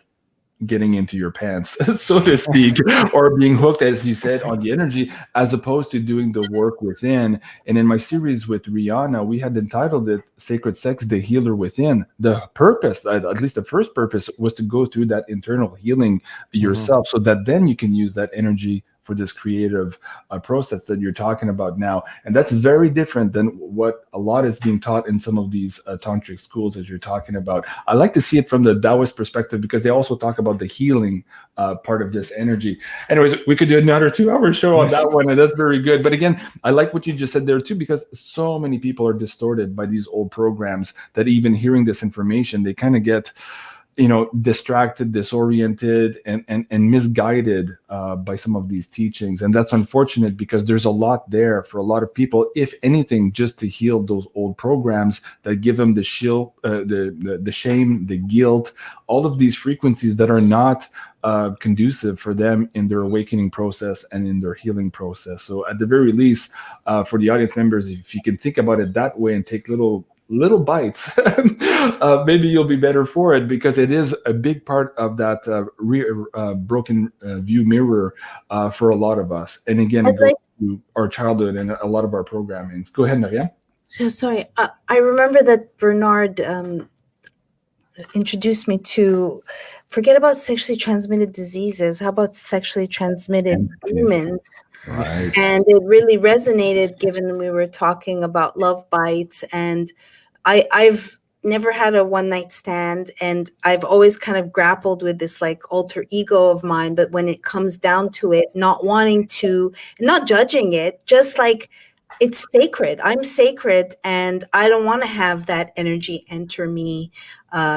getting into your pants, so to speak, or being hooked, as you said, on the energy, as opposed to doing the work within. And in my series with Rihanna, we had entitled it Sacred Sex, the Healer Within. The purpose, at least the first purpose, was to go through that internal healing yourself, so that then you can use that energy for this creative process that you're talking about now. And that's very different than what a lot is being taught in some of these tantric schools that you're talking about. I like to see it from the Taoist perspective because they also talk about the healing part of this energy. Anyways, we could do another 2-hour show on that one, and that's very good. But again, I like what you just said there too, because so many people are distorted by these old programs that even hearing this information, they kind of get distracted, disoriented, and misguided by some of these teachings. And that's unfortunate because there's a lot there for a lot of people, if anything, just to heal those old programs that give them the shame, the guilt, all of these frequencies that are not conducive for them in their awakening process and in their healing process. So at the very least, for the audience members, if you can think about it that way and take little bites, maybe you'll be better for it, because it is a big part of that broken view mirror for a lot of us. And again, it goes to our childhood and a lot of our programming. Go ahead, Maryam. So sorry. I remember that Bernard introduced me to forget about sexually transmitted diseases. How about sexually transmitted demons? Right. And it really resonated, given that we were talking about love bites. And I've never had a one-night stand, and I've always kind of grappled with this like alter ego of mine. But when it comes down to it, not wanting to, not judging it, just like it's sacred. I'm sacred, and I don't want to have that energy enter me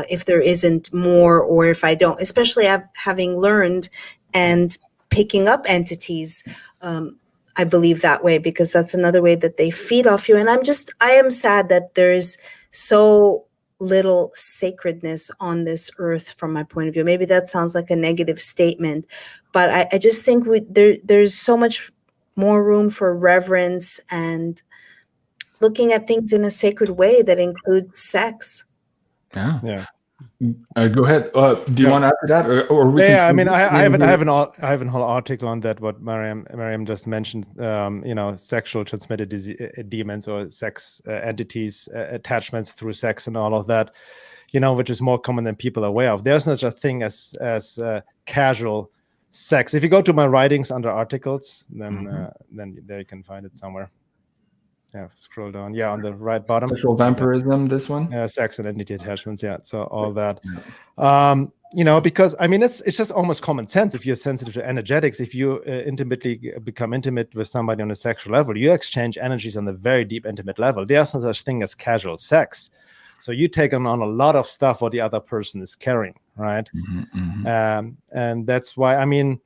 if there isn't more, or if I don't, especially having learned and picking up entities. I believe that way, because that's another way that they feed off you. And I am sad that there's so little sacredness on this earth from my point of view. Maybe that sounds like a negative statement, but I just think there's so much more room for reverence and looking at things in a sacred way that includes sex. Yeah. Go ahead. Do you want to add to that, or we I mean, I have a whole article on that. What Maryam just mentioned. Sexual transmitted demons or sex entities, attachments through sex, and all of that. Which is more common than people are aware of. There's no such thing as casual sex. If you go to my writings under articles, then there you can find it somewhere. scroll down. Yeah, on the right bottom. Sexual vampirism, this one? Sex and entity attachments. Yeah, so all that. Yeah. You know, because I mean, it's just almost common sense. If you're sensitive to energetics, if you become intimate with somebody on a sexual level, you exchange energies on a very deep, intimate level. There's no such thing as casual sex. So you take on a lot of stuff what the other person is carrying, right? And that's why, I mean,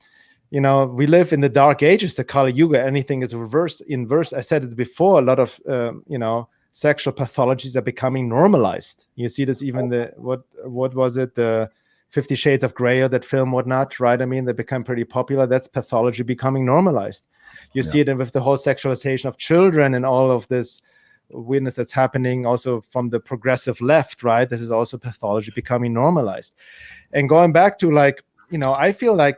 you know, we live in the dark ages, the Kali Yuga. Anything is reversed, inverse. I said it before. A lot of you know, sexual pathologies are becoming normalized. You see this even what was it, the 50 Shades of Grey, or that film, whatnot, right? I mean, they become pretty popular. That's pathology becoming normalized. You see it with the whole sexualization of children and all of this weirdness that's happening also from the progressive left, right? This is also pathology becoming normalized. And going back to, like, you know, I feel like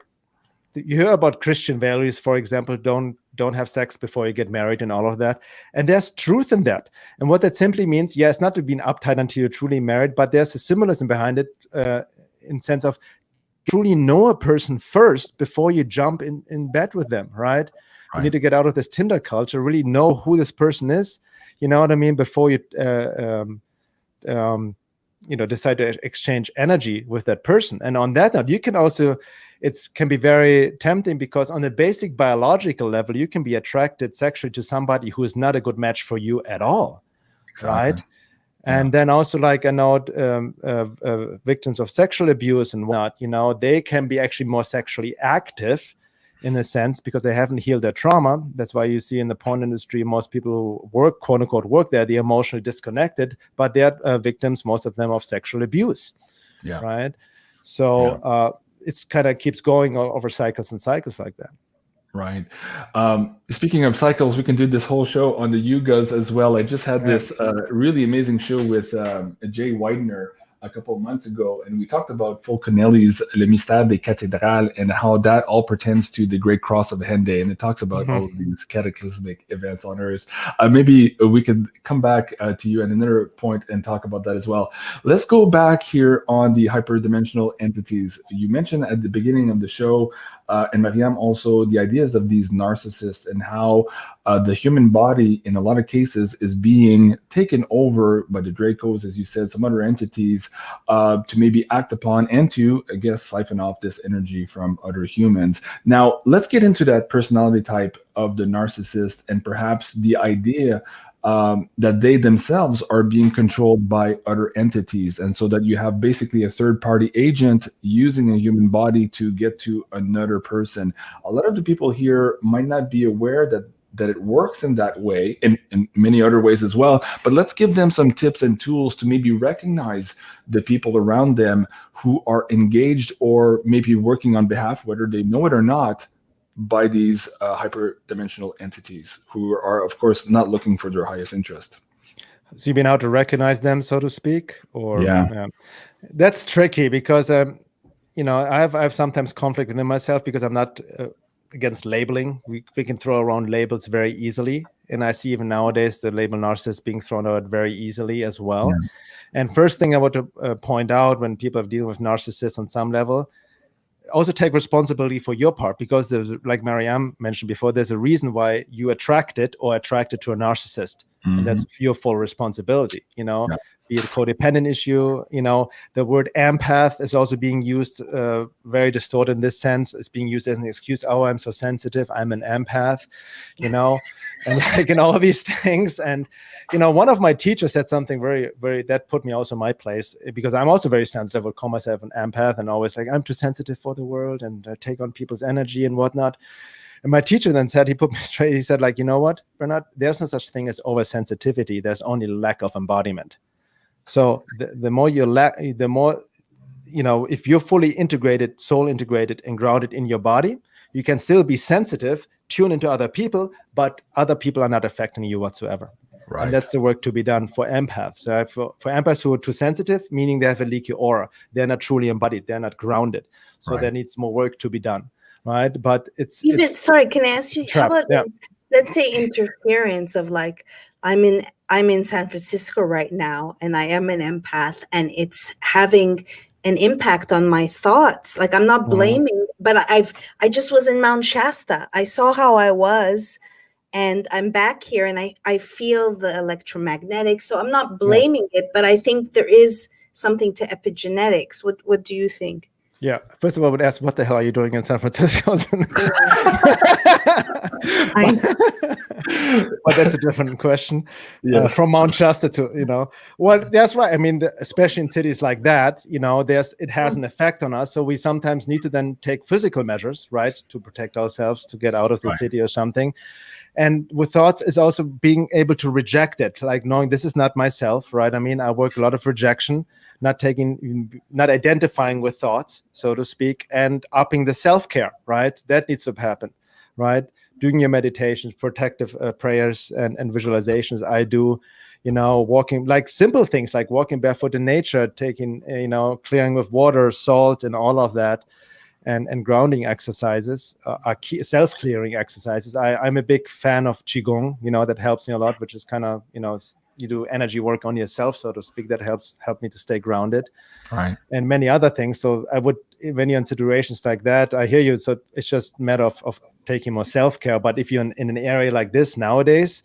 you hear about Christian values, for example, don't have sex before you get married and all of that. And there's truth in that. And what that simply means, it's not to be uptight until you're truly married, but there's a symbolism behind it, in sense of truly know a person first before you jump in bed with them, right? You need to get out of this Tinder culture, really know who this person is, you know what I mean, before you you know, decide to exchange energy with that person. And on that note, you can also, it can be very tempting, because on a basic biological level, you can be attracted sexually to somebody who is not a good match for you at all, right? And then also, like, I know victims of sexual abuse and whatnot, you know, they can be actually more sexually active in a sense, because they haven't healed their trauma. That's why you see in the porn industry, most people who work, quote unquote, work there, they're emotionally disconnected, but they're victims, most of them, of sexual abuse, right? So it's kind of keeps going over cycles and cycles like that. Right. Speaking of cycles, we can do this whole show on the yugas as well. I just had this really amazing show with Jay Widener a couple of months ago, and we talked about Fulcanelli's Le Mystère des Cathédrales and how that all pertains to the Great Cross of Hendein, and it talks about all of these cataclysmic events on Earth. Maybe we could come back to you at another point and talk about that as well. Let's go back here on the hyperdimensional entities. You mentioned at the beginning of the show, and Maryam also, the ideas of these narcissists and how the human body in a lot of cases is being taken over by the Dracos, as you said, some other entities, to maybe act upon and to, I guess, siphon off this energy from other humans. Now, let's get into that personality type of the narcissist, and perhaps the idea that they themselves are being controlled by other entities, and so that you have basically a third-party agent using a human body to get to another person. A lot of the people here might not be aware that it works in that way, and in many other ways as well, but let's give them some tips and tools to maybe recognize the people around them who are engaged or maybe working on behalf, whether they know it or not, by these hyperdimensional entities who are, of course, not looking for their highest interest. So you've been out to recognize them, so to speak, or that's tricky, because you know, I have sometimes conflict within myself, because I'm not against labeling. We can throw around labels very easily, and I see even nowadays the label narcissist being thrown out very easily as well. And first thing I want to point out, when people are dealing with narcissists on some level, also take responsibility for your part, because there's, like Maryam mentioned before, there's a reason why you attracted to a narcissist, and that's your full responsibility, you know. Be it a codependent issue, you know. The word empath is also being used very distorted in this sense. It's being used as an excuse. Oh, I'm so sensitive, I'm an empath, you know, and like, in all of these things. And you know, one of my teachers said something very, very, that put me also in my place, because I'm also very sensitive. I would call myself an empath, and always like, I'm too sensitive for the world, and I take on people's energy and whatnot. And my teacher then said, he put me straight, he said, like, you know what, Bernard, there's no such thing as oversensitivity. There's only lack of embodiment. So the more you lack, the more, you know, if you're fully integrated, soul integrated and grounded in your body, you can still be sensitive, tune into other people, but other people are not affecting you whatsoever. Right. And that's the work to be done for empaths. For empaths who are too sensitive, meaning they have a leaky aura, they're not truly embodied, they're not grounded. So there needs more work to be done. Right. But it's sorry, can I ask you, how about let's say interference of, like, I'm in San Francisco right now, and I am an empath, and it's having an impact on my thoughts. Like, I'm not blaming, but I just was in Mount Shasta. I saw how I was, and I'm back here, and I feel the electromagnetic. So I'm not blaming it, but I think there is something to epigenetics. What do you think? Yeah. First of all, I would ask, what the hell are you doing in San Francisco? But that's a different question. Yes. From Mount Shasta to, well, that's right. I mean, especially in cities like that, it has an effect on us. So we sometimes need to then take physical measures, right, to protect ourselves, to get out of the city or something. And with thoughts is also being able to reject it, like knowing this is not myself, right? I mean, I work a lot of rejection, not identifying with thoughts, so to speak, and upping the self-care, right? That needs to happen, right? Doing your meditations, protective prayers and visualizations. I do, walking, like simple things like walking barefoot in nature, taking, clearing with water, salt, and all of that. And grounding exercises are key, self-clearing exercises. I'm a big fan of Qigong, that helps me a lot, which is kind of, you do energy work on yourself, so to speak, that help me to stay grounded. Right. And many other things. So I would, when you're in situations like that, I hear you. So it's just a matter of taking more self-care. But if you're in an area like this nowadays,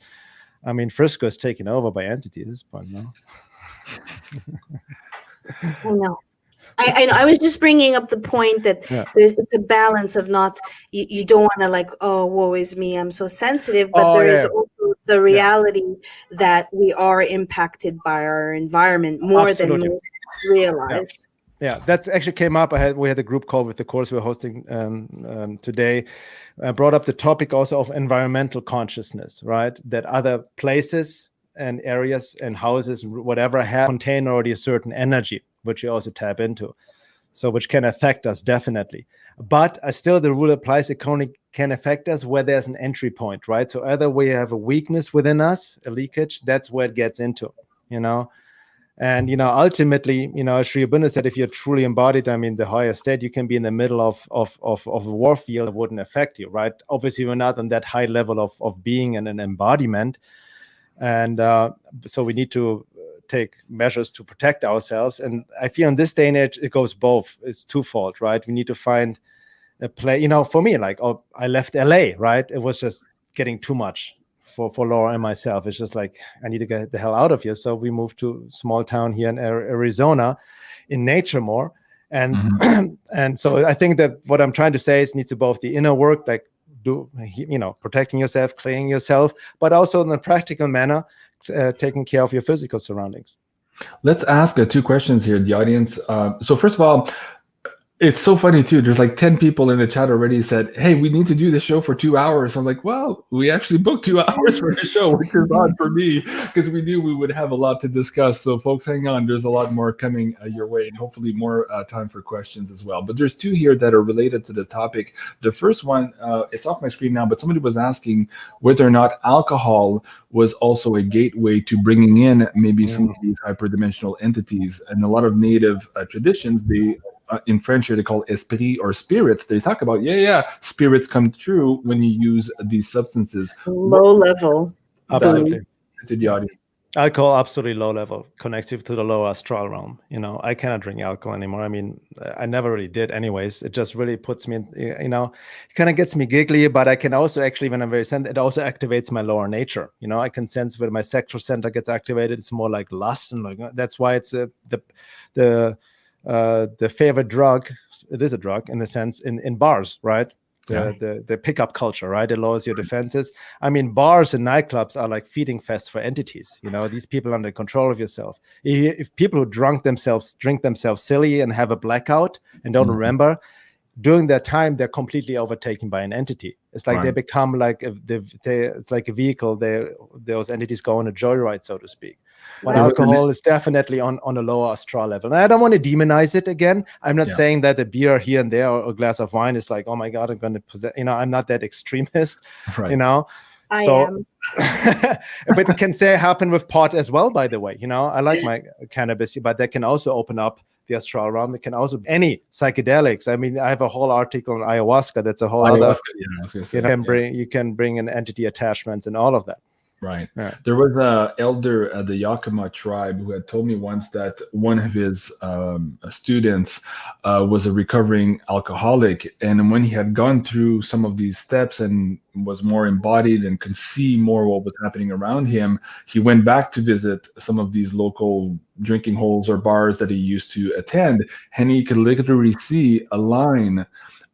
I mean, Frisco is taken over by entities at this point, no? I know. I know. I was just bringing up the point that it's a balance of not, you don't want to like, oh, woe is me, I'm so sensitive, but there is also the reality that we are impacted by our environment more than most realize. Yeah, that's actually came up. We had a group call with the course we're hosting today. I brought up the topic also of environmental consciousness, right? That other places and areas and houses, whatever, contain already a certain energy, which you also tap into, so which can affect us definitely. But still, the rule applies. It only can affect us where there's an entry point, right? So either we have a weakness within us, a leakage, that's where it gets into, And ultimately, Sri Aurobindo said, if you're truly embodied, I mean, the higher state, you can be in the middle of a war field that wouldn't affect you, right? Obviously, we're not on that high level of being and an embodiment, and so we need to take measures to protect ourselves. And I feel in this day and age, it goes both. It's twofold, right? We need to find a play. For me, like, I left LA, right? It was just getting too much for Laura and myself. It's just like, I need to get the hell out of here. So we moved to a small town here in Arizona, in nature more. And and so I think that what I'm trying to say is, needs to both the inner work, like protecting yourself, cleaning yourself, but also in a practical manner, taking care of your physical surroundings. Let's ask 2 questions here, the audience. So first of all, it's so funny too. There's like 10 people in the chat already said, hey, we need to do the show for 2 hours. I'm like, well, we actually booked 2 hours for the show, which is odd for me, because we knew we would have a lot to discuss. So folks, hang on. There's a lot more coming your way, and hopefully more time for questions as well. But there's 2 here that are related to the topic. The first one, it's off my screen now, but somebody was asking whether or not alcohol was also a gateway to bringing in maybe some of these hyperdimensional entities. And a lot of native traditions, in French here, they call esprit or spirits. They talk about, spirits come true when you use these substances. Low level. Absolutely. To the audience. Alcohol, absolutely low level, connects you to the lower astral realm. I cannot drink alcohol anymore. I mean, I never really did anyways. It just really puts me in, it kind of gets me giggly, but I can also actually, when I'm very sensitive, it also activates my lower nature. I can sense when my sexual center gets activated, it's more like lust. And like, that's why it's the favorite drug. It is a drug in the sense in bars, right? The pickup culture, right? It lowers your defenses. I mean, bars and nightclubs are like feeding fest for entities. These people under control of yourself. If people who drink themselves silly and have a blackout and don't remember, during that time they're completely overtaken by an entity. It's like they become like it's like a vehicle. Those entities go on a joyride, so to speak. But alcohol is definitely on a lower astral level. And I don't want to demonize it again. I'm not saying that a beer here and there or a glass of wine is like, oh my God, I'm going to possess, I'm not that extremist, I am. But it can happen with pot as well, by the way. I like my cannabis, but that can also open up the astral realm. It can also any psychedelics. I mean, I have a whole article on ayahuasca. That's a whole other. You can bring in entity attachments and all of that. Right. Yeah. There was a elder at the Yakima tribe who had told me once that one of his students was a recovering alcoholic, and when he had gone through some of these steps and was more embodied and could see more what was happening around him, he went back to visit some of these local drinking holes or bars that he used to attend, and he could literally see a line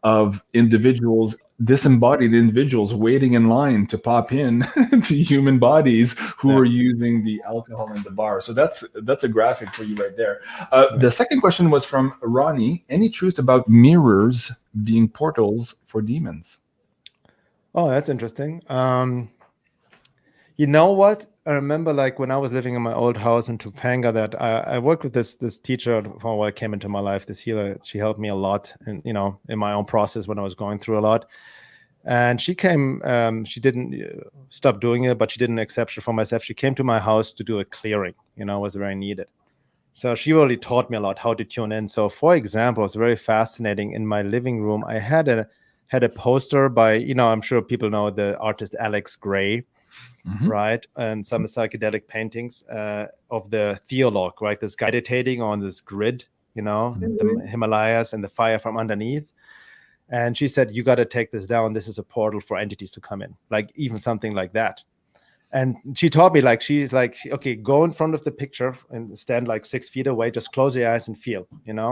of individuals, disembodied individuals, waiting in line to pop in to human bodies who were using the alcohol in the bar. So that's a graphic for you right there. The second question was from Ronnie. Any truth about mirrors being portals for demons? Oh, that's interesting. You know what? I remember, like, when I was living in my old house in Topanga, that I worked with this teacher before I came into my life, this healer. She helped me a lot, and in my own process when I was going through a lot. And she came. She didn't stop doing it, but she did an exception for myself. She came to my house to do a clearing. It was very needed. So she really taught me a lot how to tune in. So, for example, it's very fascinating. In my living room, I had a poster by, I'm sure people know the artist Alex Gray. Mm-hmm. Right, and some psychedelic paintings of the theologue, right? This guy meditating on this grid, the Himalayas and the fire from underneath. And she said, "You got to take this down. This is a portal for entities to come in, like even something like that." And she taught me, like, she's like, "Okay, go in front of the picture and stand like 6 feet away. Just close your eyes and feel,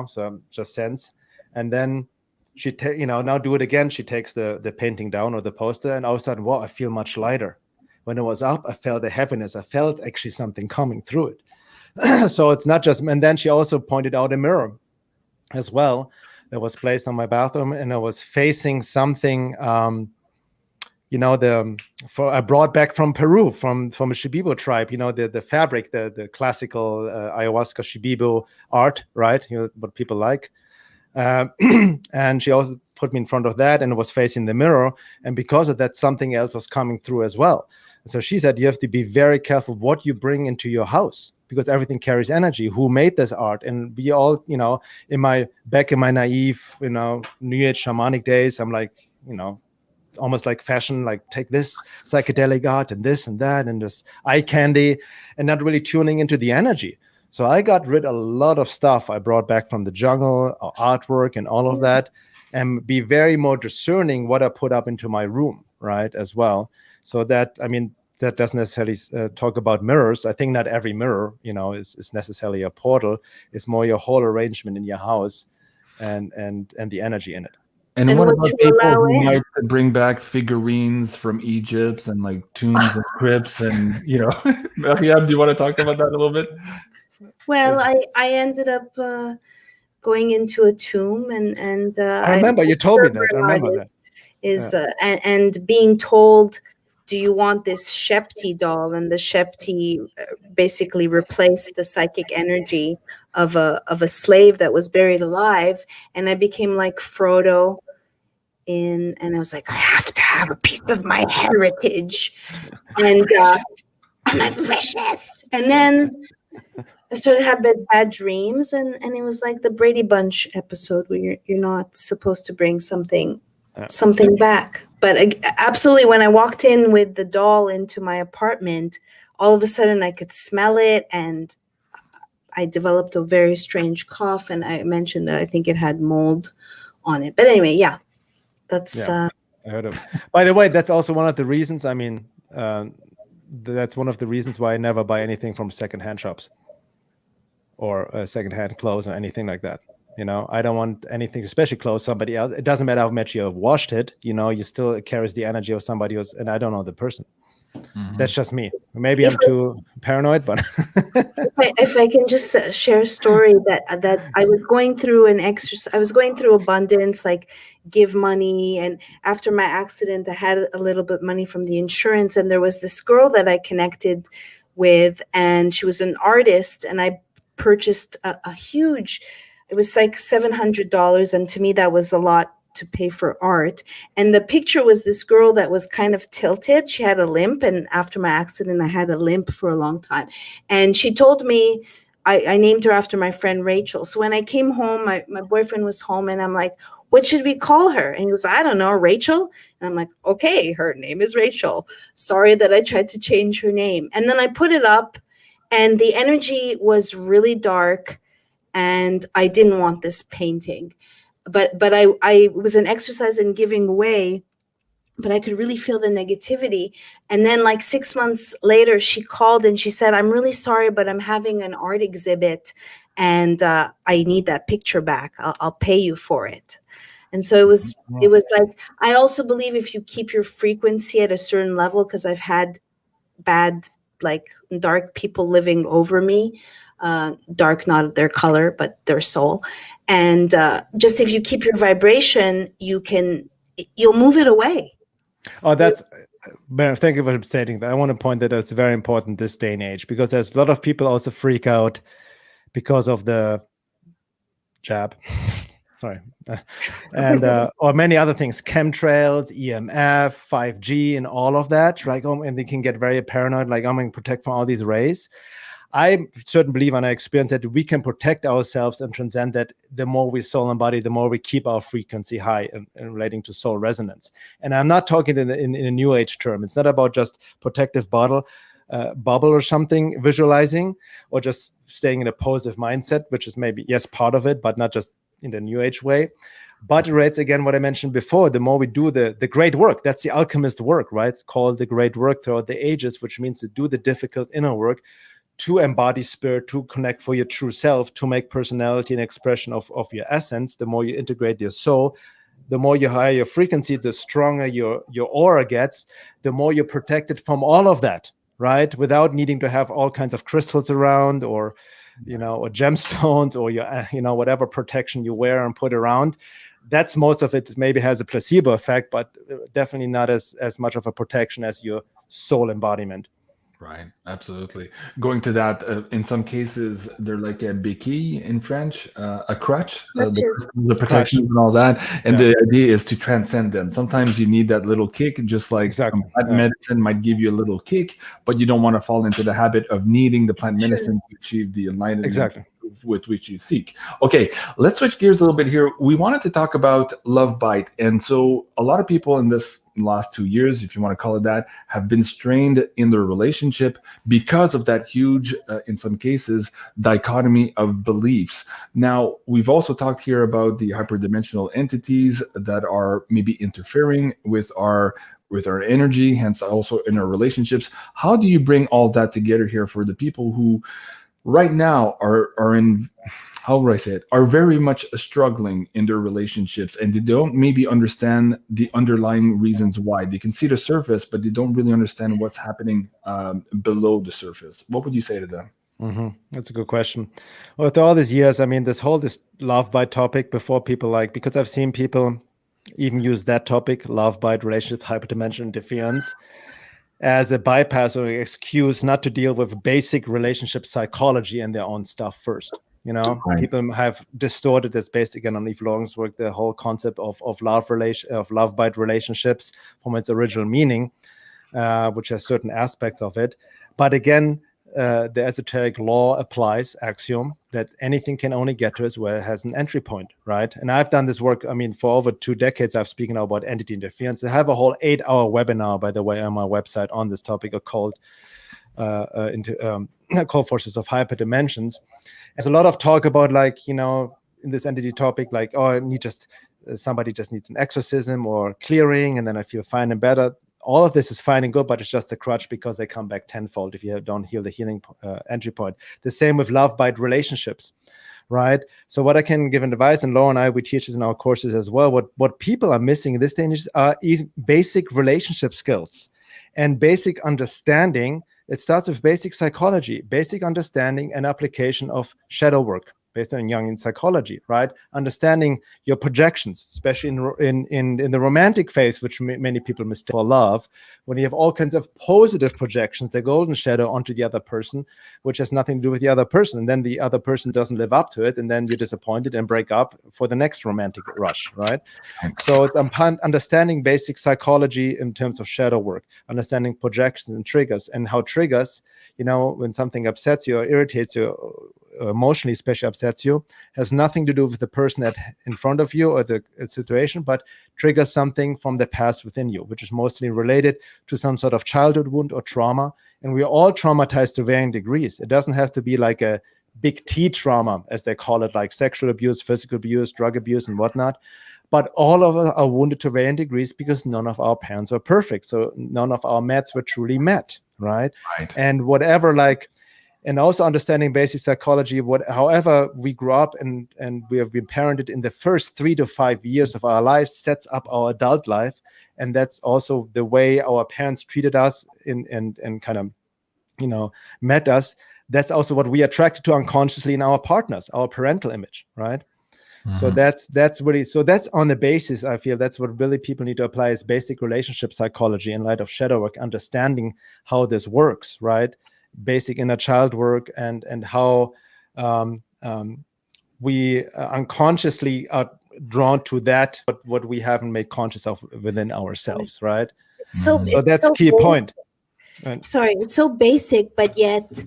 So just sense, and then." She now do it again. She takes the painting down or the poster, and all of a sudden, wow, I feel much lighter. When it was up, I felt the heaviness. I felt actually something coming through it. So it's not just, and then she also pointed out a mirror as well that was placed on my bathroom, and I was facing something, I brought back from Peru, from a Shipibo tribe, the fabric, the classical ayahuasca Shipibo art, right? What people like. And she also put me in front of that, and it was facing the mirror. And because of that, something else was coming through as well. So she said, you have to be very careful what you bring into your house, because everything carries energy. Who made this art? And we all, in my naive, New Age shamanic days, I'm like, almost like fashion, like take this psychedelic art and this and that and this eye candy, and not really tuning into the energy. So I got rid of a lot of stuff I brought back from the jungle, artwork and all of that, and be very more discerning what I put up into my room, right, as well. So that, that doesn't necessarily talk about mirrors. I think not every mirror, is necessarily a portal. It's more your whole arrangement in your house and the energy in it. And what about people who might bring back figurines from Egypt and like tombs and crypts and, Maryam, do you want to talk about that a little bit? Well, I ended up going into a tomb and I remember you told me that. I remember that. And being told, do you want this Shepti doll? And the Shepti basically replaced the psychic energy of a slave that was buried alive. And I became like Frodo and I was like, I have to have a piece of my heritage. And my precious. And then I started to have bad dreams, and it was like the Brady Bunch episode where you're not supposed to bring something back. But absolutely, when I walked in with the doll into my apartment, all of a sudden I could smell it, and I developed a very strange cough. And I mentioned that I think it had mold on it. But anyway, yeah, that's. I heard of. By the way, that's also one of the reasons. That's one of the reasons why I never buy anything from secondhand shops or secondhand clothes or anything like that. I don't want anything, especially clothes, somebody else. It doesn't matter how much you have washed it. You still, it carries the energy of somebody else, and I don't know the person. Mm-hmm. That's just me. Maybe I'm too paranoid, but if I can just share a story that I was going through an exercise. I was going through abundance, like give money. And after my accident, I had a little bit money from the insurance. And there was this girl that I connected with, and she was an artist. And I purchased a huge, it was like $700. And to me, that was a lot to pay for art. And the picture was this girl that was kind of tilted. She had a limp. And after my accident, I had a limp for a long time. And she told me, I named her after my friend Rachel. So when I came home, my boyfriend was home, and I'm like, what should we call her? And he was, I don't know, Rachel. And I'm like, okay, her name is Rachel. Sorry that I tried to change her name. And then I put it up, and the energy was really dark, and I didn't want this painting. But I was an exercise in giving away, but I could really feel the negativity. And then like 6 months later, she called and she said, I'm really sorry, but I'm having an art exhibit, and I need that picture back. I'll pay you for it. And so it was like, I also believe if you keep your frequency at a certain level, because I've had bad, like dark people living over me, dark, not their color, but their soul. And just if you keep your vibration, you'll move it away. Oh, that's, thank you for stating that. I want to point that it's very important this day and age, because there's a lot of people also freak out because of the jab, sorry, and or many other things, chemtrails, EMF, 5G, and all of that, right? And they can get very paranoid, like, I'm going to protect from all these rays. I certainly believe, and I experience that we can protect ourselves and transcend that. The more we soul and body, the more we keep our frequency high in relating to soul resonance. And I'm not talking in a new age term. It's not about just protective bubble or something, visualizing, or just staying in a positive mindset, which is maybe, yes, part of it, but not just in the new age way. But it relates again what I mentioned before. The more we do the great work, that's the alchemist work, right? Called the great work throughout the ages, which means to do the difficult inner work, to embody spirit, to connect for your true self, to make personality an expression of your essence. The more you integrate your soul, the more you higher your frequency, the stronger your aura gets, the more you're protected from all of that, right? Without needing to have all kinds of crystals around, or, or gemstones, or your, whatever protection you wear and put around. That's most of it. Maybe has a placebo effect, but definitely not as much of a protection as your soul embodiment. Right, absolutely. Going to that, in some cases, they're like a béquille in French, a crutch, the protection and all that. And the idea is to transcend them. Sometimes you need that little kick, just like some plant medicine might give you a little kick, but you don't want to fall into the habit of needing the plant medicine to achieve the enlightenment with which you seek. Okay, let's switch gears a little bit here. We wanted to talk about love bite. And so a lot of people in this last 2 years, if you want to call it that, have been strained in their relationship because of that huge, in some cases, dichotomy of beliefs. Now, we've also talked here about the hyperdimensional entities that are maybe interfering with our energy, hence also in our relationships. How do you bring all that together here for the people who right now are in, how would I say it, are very much struggling in their relationships, and they don't maybe understand the underlying reasons why? They can see the surface, but they don't really understand what's happening below the surface. What would you say to them? That's a good question. Well, with all these years, I mean, this love bite topic before, people because I've seen people even use that topic, love bite, relationship, hyperdimensional interference, as a bypass or excuse not to deal with basic relationship psychology and their own stuff first. People have distorted this based again on Eve Long's work, the whole concept of love bite relationships from its original meaning, which has certain aspects of it. But again, the esoteric law applies, axiom, that anything can only get to us where it has an entry point, right? And I've done this work, I mean, for over 2 decades, I've spoken about entity interference. I have a whole 8-hour webinar, by the way, on my website on this topic, Occult, Occult Forces of Hyperdimensions. There's a lot of talk about, in this entity topic, somebody just needs an exorcism or clearing, and then I feel fine and better. All of this is fine and good, but it's just a crutch because they come back tenfold if you don't heal the healing entry point. The same with love bite relationships, right? So what I can give advice, and Laura and I, we teach this in our courses as well, what people are missing in this day and age are basic relationship skills and basic understanding. It starts with basic psychology, basic understanding and application of shadow work based on Jungian psychology, right? Understanding your projections, especially in the romantic phase, which many people mistake for love, when you have all kinds of positive projections, the golden shadow onto the other person, which has nothing to do with the other person. And then the other person doesn't live up to it. And then you're disappointed and break up for the next romantic rush, right? So it's understanding basic psychology in terms of shadow work, understanding projections and triggers, and how triggers, when something upsets you or irritates you, emotionally especially upsets you has nothing to do with the person in front of you or the situation, but triggers something from the past within you, which is mostly related to some sort of childhood wound or trauma. And we're all traumatized to varying degrees. It doesn't have to be like a big T trauma, as they call it, like sexual abuse, physical abuse, drug abuse, and whatnot. But all of us are wounded to varying degrees because none of our parents were perfect. So none of our meds were truly met, right? And whatever, like, and also understanding basic psychology, however we grew up and we have been parented in the first 3 to 5 years of our lives sets up our adult life. And that's also the way our parents treated us and kind of, you know, met us. That's also what we attracted to unconsciously in our partners, our parental image, right? So that's really, so that's on the basis, I feel that's what really people need to apply is basic relationship psychology in light of shadow work, understanding how this works, right? Basic inner child work and how we unconsciously are drawn to that, but what we haven't made conscious of within ourselves, right? So that's so key basic. point. Right. Sorry, it's so basic, but yet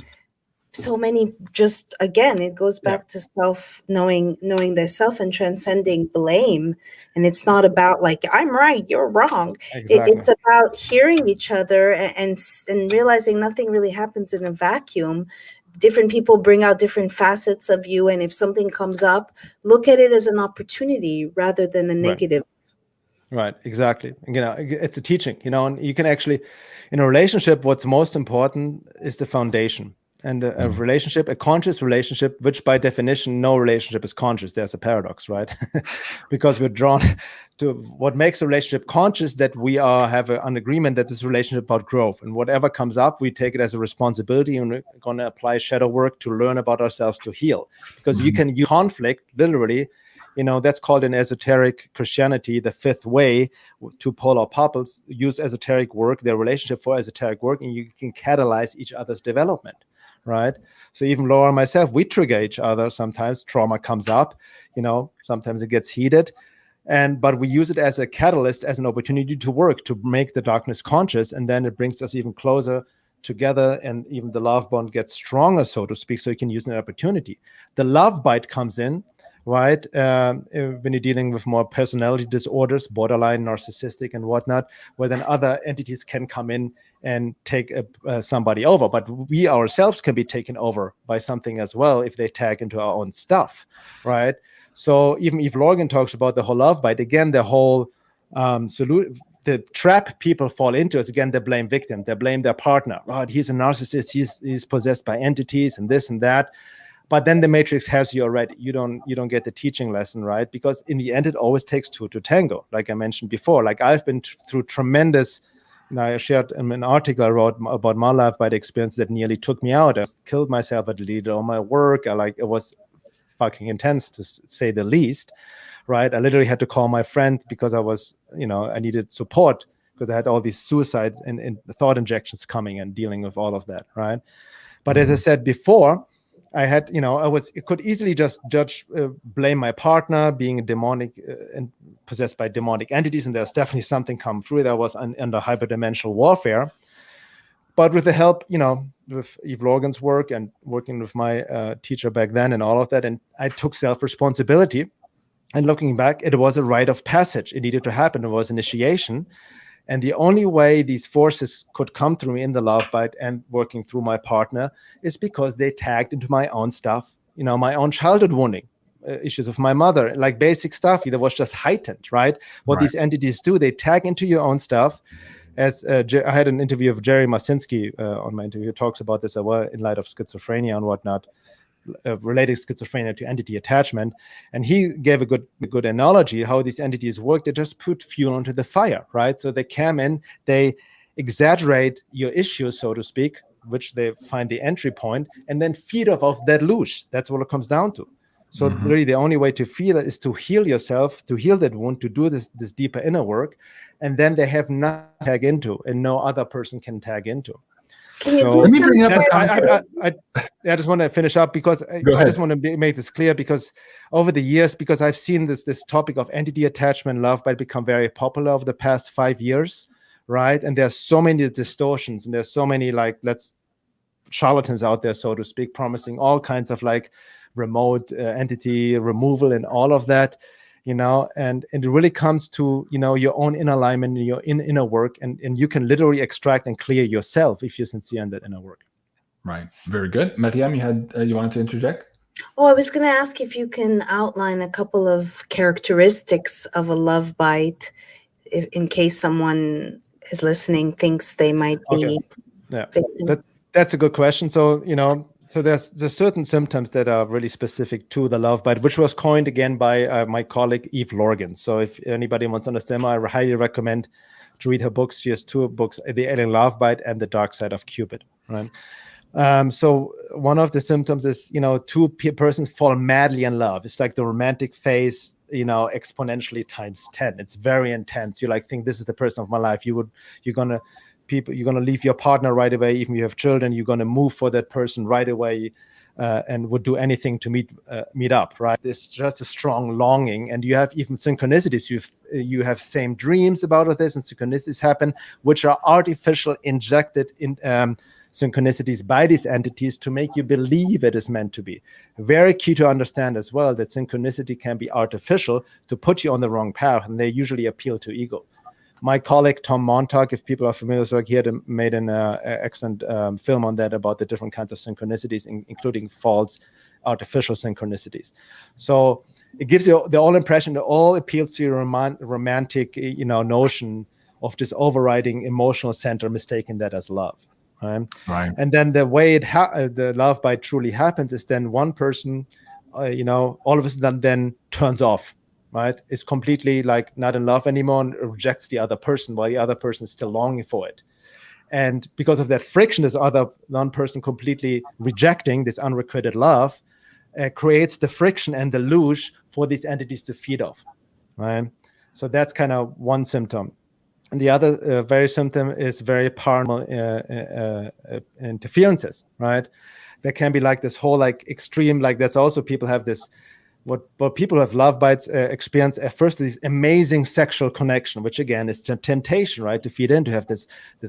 so many, just again, it goes back to knowing thyself and transcending blame. And it's not about like, I'm right, you're wrong. Exactly. It's about hearing each other and realizing nothing really happens in a vacuum. Different people bring out different facets of you. And if something comes up, look at it as an opportunity rather than a negative. Right, exactly. You know, it's a teaching, you know, and you can actually, in a relationship, what's most important is the foundation. And a relationship, a conscious relationship, which by definition, no relationship is conscious. There's a paradox, right? Because we're drawn to what makes a relationship conscious, that we have an agreement that this relationship about growth. And whatever comes up, we take it as a responsibility and we're going to apply shadow work to learn about ourselves, to heal. Because you can use conflict, literally, you know, that's called in esoteric Christianity, the fifth way. Two polar couples use esoteric work, their relationship for esoteric work, and you can catalyze each other's development. Right. So even Laura and myself, we trigger each other. Sometimes trauma comes up, you know, sometimes it gets heated. But we use it as a catalyst, as an opportunity to work, to make the darkness conscious. And then it brings us even closer together. And even the love bond gets stronger, so to speak. So you can use an opportunity. The love bite comes in, right? When you're dealing with more personality disorders, borderline, narcissistic and whatnot, where then other entities can come in and take somebody over. But we ourselves can be taken over by something as well if they tag into our own stuff, right? So even Eve Lorgen talks about the whole love bite. Again, the whole the trap people fall into is, again, they blame victim. They blame their partner. Right? He's a narcissist. He's possessed by entities and this and that. But then the matrix has you already. You don't get the teaching lesson, right? Because in the end, it always takes two to tango, like I mentioned before. Like I've been through tremendous. And I shared an article I wrote about my life by the experience that nearly took me out. I killed myself. I deleted all my work. It was fucking intense, to say the least, right? I literally had to call my friend because I was, you know, I needed support because I had all these suicide and thought injections coming and dealing with all of that, right? But as I said before, I had, you know, it could easily just blame my partner being a demonic and possessed by demonic entities. And there's definitely something come through that was under hyperdimensional warfare. But with the help, you know, with Eve Lorgen's work and working with my teacher back then and all of that, and I took self-responsibility. And looking back, it was a rite of passage. It needed to happen. It was initiation. And the only way these forces could come through me in the love bite and working through my partner is because they tagged into my own stuff, you know, my own childhood wounding, issues of my mother, like basic stuff that was just heightened, right? What these entities do, they tag into your own stuff. As I had an interview of Jerry Masinski on my interview, who talks about this as well in light of schizophrenia and whatnot, relating schizophrenia to entity attachment, and he gave a good analogy how these entities work. They just put fuel onto the fire, right? So they come in, they exaggerate your issues, so to speak, which they find the entry point, and then feed off of that luge. That's what it comes down to. So really the only way to feel it is to heal yourself, to heal that wound, to do this deeper inner work, and then they have nothing to tag into, and no other person can tag into. Can you do something? I just want to finish up because I just want to make this clear, because over the years, because I've seen this topic of entity attachment, love bite become very popular over the past 5 years, right? And there's so many distortions and there's so many, like, let's charlatans out there, so to speak, promising all kinds of like remote entity removal and all of that, and it really comes to, your own inner alignment and your inner work, and you can literally extract and clear yourself if you're sincere in that inner work. Right. Very good. Maryam, you wanted to interject? Oh, I was going to ask if you can outline a couple of characteristics of a love bite, in case someone is listening thinks they might be. Yeah, that's a good question. So, so there's certain symptoms that are really specific to the love bite, which was coined again by my colleague Eve Lorgan. So if anybody wants to understand, I highly recommend to read her books. She has 2 books, The Alien Love Bite and The Dark Side of Cupid, right? So one of the symptoms is, 2 persons fall madly in love. It's like the romantic phase, exponentially times 10. It's very intense. You like think this is the person of my life. You're gonna leave your partner right away, even if you have children. You're gonna move for that person right away, and would do anything to meet up. Right? It's just a strong longing, and you have even synchronicities. You have same dreams about this, and synchronicities happen, which are artificial, injected in. Synchronicities by these entities to make you believe it is meant to be. Very key to understand as well that synchronicity can be artificial to put you on the wrong path, and they usually appeal to ego. My colleague Tom Montauk, if people are familiar with work, he had made an excellent film on that about the different kinds of synchronicities, including false artificial synchronicities. So it gives you the whole impression that all appeals to your romantic notion of this overriding emotional center, mistaking that as love. Right. And then the way the love bite truly happens is then one person, all of a sudden then turns off, right? Is completely like not in love anymore and rejects the other person while the other person is still longing for it. And because of that friction, this other one person completely rejecting this unrequited love creates the friction and the luge for these entities to feed off, right? So that's kind of one symptom. And the other very symptom is very paranormal interferences, right? That can be like this whole like extreme, like that's also people have this, what people have love bites experience at first, this amazing sexual connection, which again is temptation, right? To feed in, to have this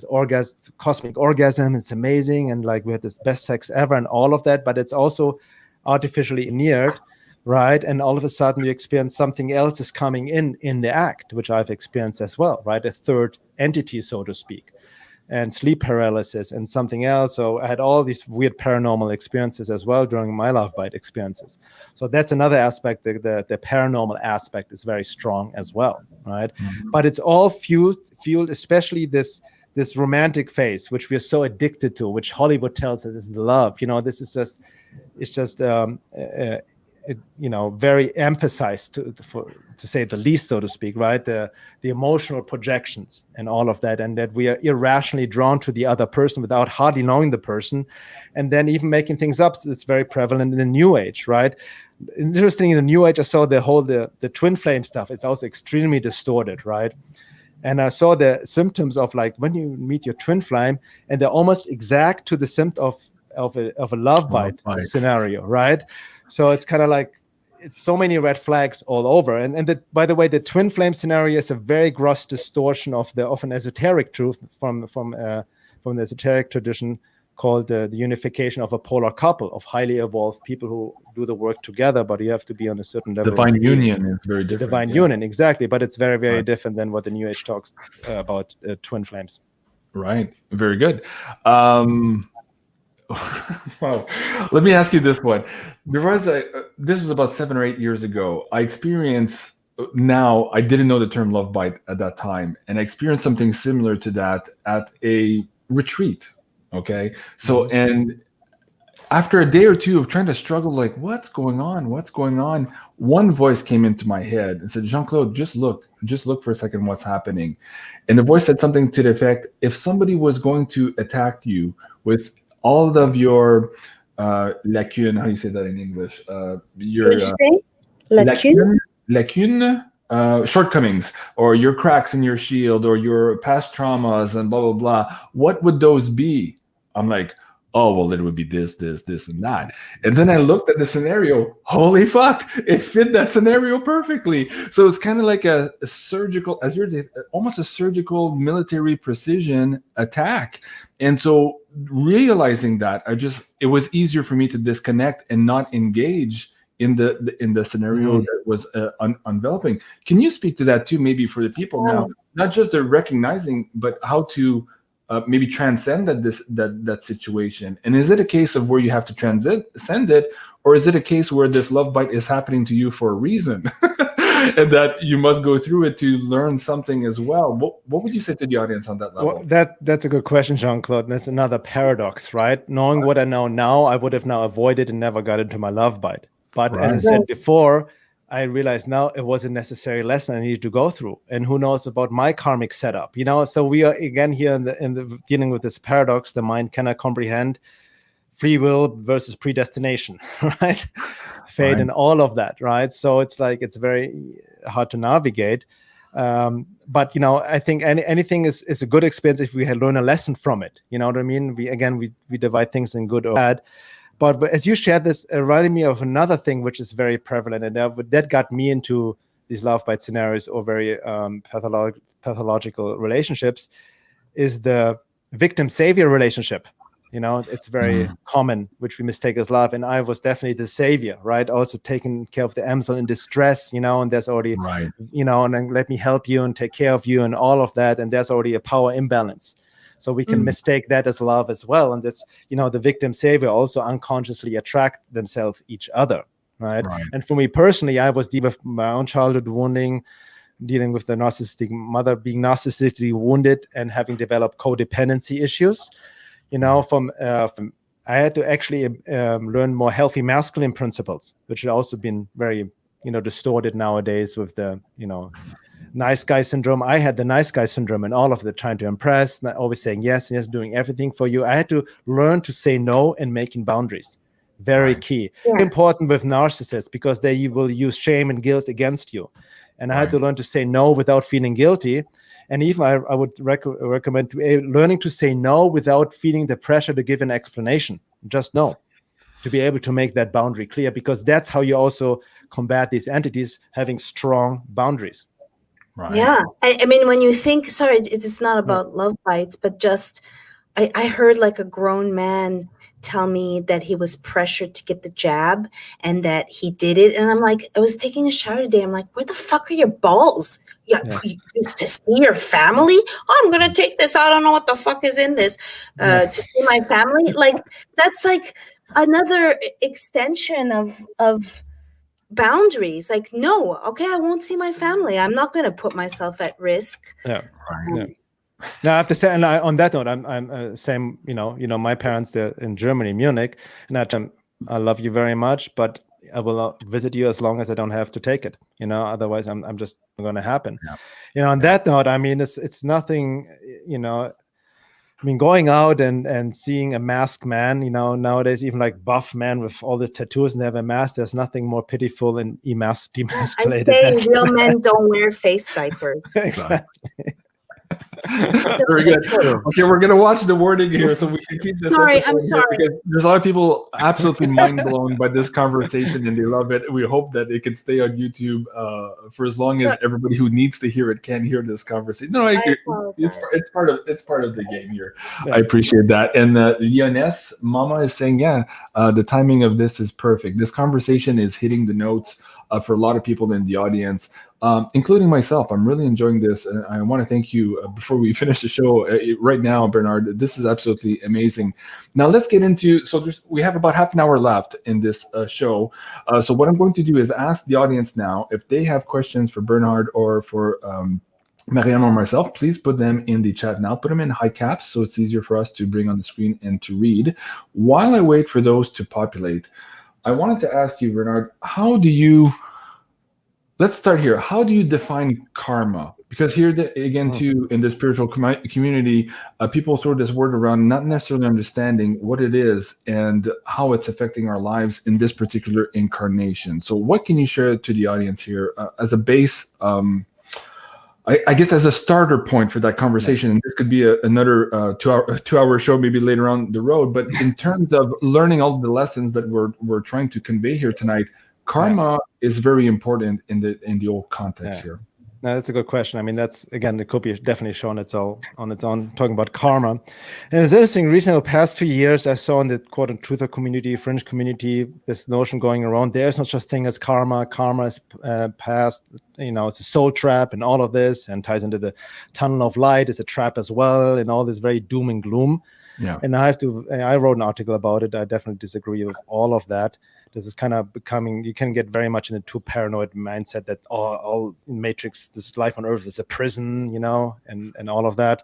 orgasm, cosmic orgasm, it's amazing. And like we had this best sex ever and all of that, but it's also artificially inured, right? And all of a sudden you experience something else is coming in the act, which I've experienced as well, right? A third entity, so to speak, and sleep paralysis and something else. So I had all these weird paranormal experiences as well during my love bite experiences. So that's another aspect. The paranormal aspect is very strong as well, right? Mm-hmm. But it's all fueled, especially this romantic phase, which we're so addicted to, which Hollywood tells us is the love. This is just, it's just, very emphasized to say the least, so to speak, right? The emotional projections and all of that, and that we are irrationally drawn to the other person without hardly knowing the person, and then even making things up. So it's very prevalent in the New Age, right? Interesting, in the New Age, I saw the twin flame stuff. It's also extremely distorted, right? And I saw the symptoms of like when you meet your twin flame, and they're almost exact to the symptom of a love bite scenario, right? So it's kind of like it's so many red flags all over. And by the way, the twin flame scenario is a very gross distortion of an esoteric truth from the esoteric tradition called the unification of a polar couple of highly evolved people who do the work together, but you have to be on a certain level. Divine union is very different. Divine union, exactly. But it's very, very different than what the New Age talks about twin flames. Right. Very good. Wow. Let me ask you this one. This was about 7 or 8 years ago. I didn't know the term love bite at that time, and I experienced something similar to that at a retreat. Okay. So, and after a day or two of trying to struggle, like, what's going on? One voice came into my head and said, Jean-Claude, just look for a second what's happening. And the voice said something to the effect, if somebody was going to attack you with all of your lacune, how do you say that in English? Your lacune, shortcomings, or your cracks in your shield, or your past traumas, and blah blah blah. What would those be? I'm like, oh, well, it would be this, and that. And then I looked at the scenario. Holy fuck, it fit that scenario perfectly. So it's kind of like a surgical, almost a surgical military precision attack. And so realizing that, it was easier for me to disconnect and not engage in the scenario that was enveloping. Can you speak to that too, maybe for the people now, not just the recognizing, but how to maybe transcend that situation? And is it a case of where you have to transcend it, or is it a case where this love bite is happening to you for a reason, and that you must go through it to learn something as well? What would you say to the audience on that level? Well, that's a good question, Jean-Claude. And that's another paradox, right? Knowing what I know now, I would have now avoided and never got into my love bite. But as I said before, I realized now it was a necessary lesson I needed to go through. And who knows about my karmic setup, So we are again here in the dealing with this paradox. The mind cannot comprehend free will versus predestination, right? Fate and all of that, right? So it's like, it's very hard to navigate. But I think anything is a good experience if we learn a lesson from it. You know what I mean? We divide things in good or bad. But as you shared this, it reminded me of another thing which is very prevalent, and that got me into these love bite scenarios or very pathological relationships, is the victim-savior relationship. It's very common, which we mistake as love. And I was definitely the savior, right? Also taking care of the damsel in distress, and there's already, and then let me help you and take care of you and all of that. And there's already a power imbalance. So we can mistake that as love as well. And that's, the victim savior also unconsciously attract themselves each other, right? And for me personally, I was dealing with my own childhood wounding, dealing with the narcissistic mother, being narcissistically wounded and having developed codependency issues. I had to actually learn more healthy masculine principles, which had also been very, distorted nowadays with the, nice guy syndrome. I had the nice guy syndrome and all of the trying to impress, not always saying yes, doing everything for you. I had to learn to say no and making boundaries. Very key. Important with narcissists, because they will use shame and guilt against you. And I had to learn to say no without feeling guilty. And even I would recommend learning to say no without feeling the pressure to give an explanation. Just no, to be able to make that boundary clear, because that's how you also combat these entities, having strong boundaries. Yeah. I mean, when you think, sorry, it's not about love bites, but just, I heard like a grown man tell me that he was pressured to get the jab and that he did it. And I'm like, I was taking a shower today. I'm like, where the fuck are your balls? You used to see your family? Oh, I'm going to take this. I don't know what the fuck is in this. To see my family? Like, that's like another extension of boundaries. Like, no, okay, I won't see my family. I'm not going to put myself at risk. Now I have to say, and on that note, I'm same. My parents, they're in Germany, Munich, and I love you very much, but I will not visit you as long as I don't have to take it. Otherwise, I'm just going to happen. On that note, I mean, it's nothing. I mean, going out and seeing a masked man, nowadays, even like buff man with all these tattoos and they have a mask, there's nothing more pitiful and demasculated. I say real men don't wear face diapers. Exactly. Very good. Okay, we're gonna watch the wording here so we can keep this. I'm sorry. Because there's a lot of people absolutely mind blown by this conversation and they love it. We hope that it can stay on YouTube for as long as everybody who needs to hear it can hear this conversation. No, it's part of the game here. Yeah. I appreciate that. And Lyonesse Mama is saying, the timing of this is perfect. This conversation is hitting the notes for a lot of people in the audience. Including myself. I'm really enjoying this, and I want to thank you before we finish the show right now, Bernard. This is absolutely amazing. Now let's get into, we have about half an hour left in this show. So what I'm going to do is ask the audience now if they have questions for Bernard or for Maryam or myself. Please put them in the chat now. Put them in high caps so it's easier for us to bring on the screen and to read. While I wait for those to populate, I wanted to ask you, Bernard, let's start here. How do you define karma? Because here, again, too, in the spiritual community, people throw this word around, not necessarily understanding what it is and how it's affecting our lives in this particular incarnation. So what can you share to the audience here as a base I guess as a starter point for that conversation, and this could be another 2 hour show maybe later on the road, but in terms of learning all the lessons that we're trying to convey here tonight, karma is very important in the old context here. No, that's a good question. I mean, that's, again, it could be definitely shown on its own, talking about karma. And it's interesting, recently, the past few years, I saw in the quote-unquote truther community, fringe community, this notion going around, there's no such thing as karma. Karma is past, it's a soul trap and all of this, and ties into the tunnel of light. It's a trap as well, and all this very doom and gloom. Yeah. And I wrote an article about it. I definitely disagree with all of that. This is kind of becoming, you can get very much in a too paranoid mindset that all Matrix, this life on Earth is a prison, and all of that.